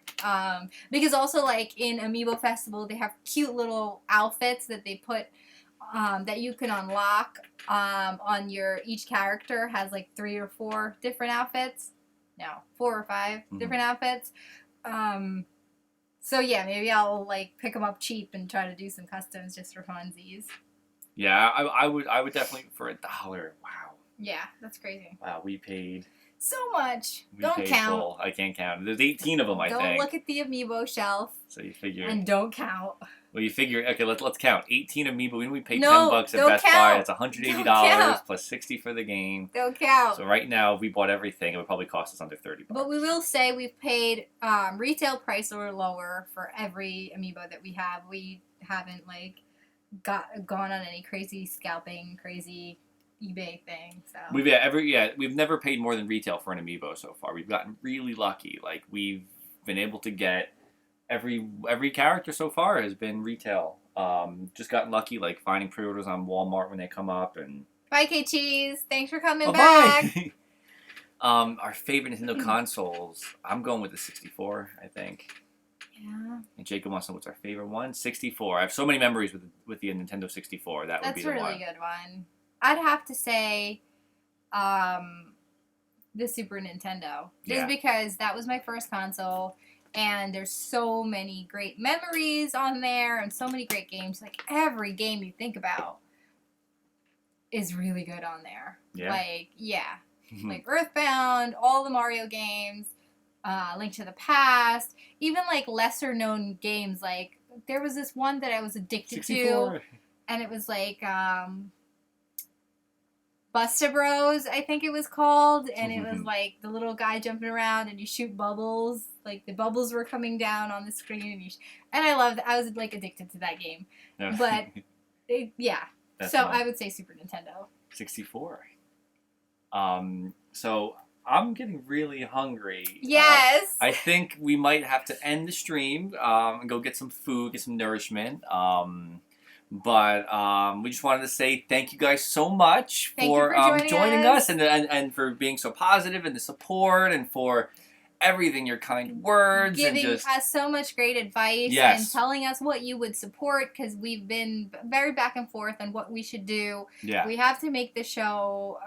Because also like in Amiibo Festival they have cute little outfits that they put that you can unlock on each character has like 3 or 4 different outfits. No, 4 or 5 different outfits. So yeah, maybe I'll like pick them up cheap and try to do some customs just for funsies. Yeah, I would definitely for $1. Wow. Yeah, that's crazy. Wow, we paid so much. Don't count. Full. I can't count. There's 18 of them, I think. Don't look at the Amiibo shelf. So you figure. And don't count. Well, you figure. Okay, let's count. 18 Amiibo. When we paid $10 at Best Buy, it's $180 plus $60 for the game. Don't count. So right now, if we bought everything, it would probably cost us under $30. But we will say we've paid retail price or lower for every Amiibo that we have. We haven't like gone on any crazy scalping, crazy eBay thing. So we've never paid more than retail for an Amiibo so far. We've gotten really lucky. Like we've been able to get every character so far has been retail. Just gotten lucky, like finding pre-orders on Walmart when they come up. And bye, K Cheese. Thanks for coming back. Bye. Our favorite Nintendo consoles. I'm going with the 64. I think. Yeah. And Jacob wants to know what's our favorite one. 64. I have so many memories with the Nintendo 64. That would be the one. That's a really good one. I'd have to say the Super Nintendo. Just because that was my first console, and there's so many great memories on there, and so many great games. Like, every game you think about is really good on there. Yeah. Like, like Earthbound, all the Mario games, Link to the Past, even, like, lesser-known games. Like, there was this one that I was addicted 64. to, and it was, like, Busta Bros, I think it was called, and it was like the little guy jumping around and you shoot bubbles, like the bubbles were coming down on the screen, and I loved. I was like addicted to that game, but so fun. I would say Super Nintendo. 64. So I'm getting really hungry. Yes. I think we might have to end the stream and go get some food, get some nourishment. But we just wanted to say thank you guys so much for joining us and for being so positive and the support and for everything, your kind words. Giving and just us so much great advice and telling us what you would support, because we've been very back and forth on what we should do. Yeah. We have to make the show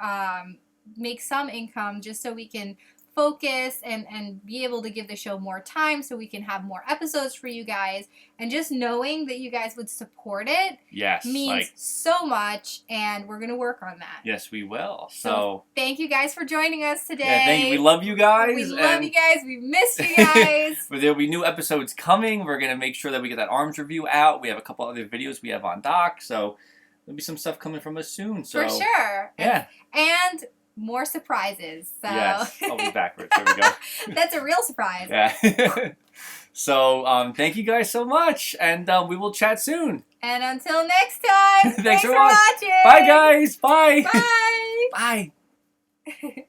make some income just so we can focus and be able to give the show more time so we can have more episodes for you guys. And just knowing that you guys would support it means so much, and we're going to work on that. Yes, we will. So thank you guys for joining us today. Yeah, thank you. We love you guys. We love you guys. We missed you guys. There'll be new episodes coming. We're going to make sure that we get that ARMS review out. We have a couple other videos we have on dock, so there'll be some stuff coming from us soon. So for sure. Yeah. And more surprises. So. Yes, I'll be backwards. There we go. That's a real surprise. Yeah. So, thank you guys so much, and we will chat soon. And until next time, thanks for watching. Bye, guys. Bye. Bye. Bye.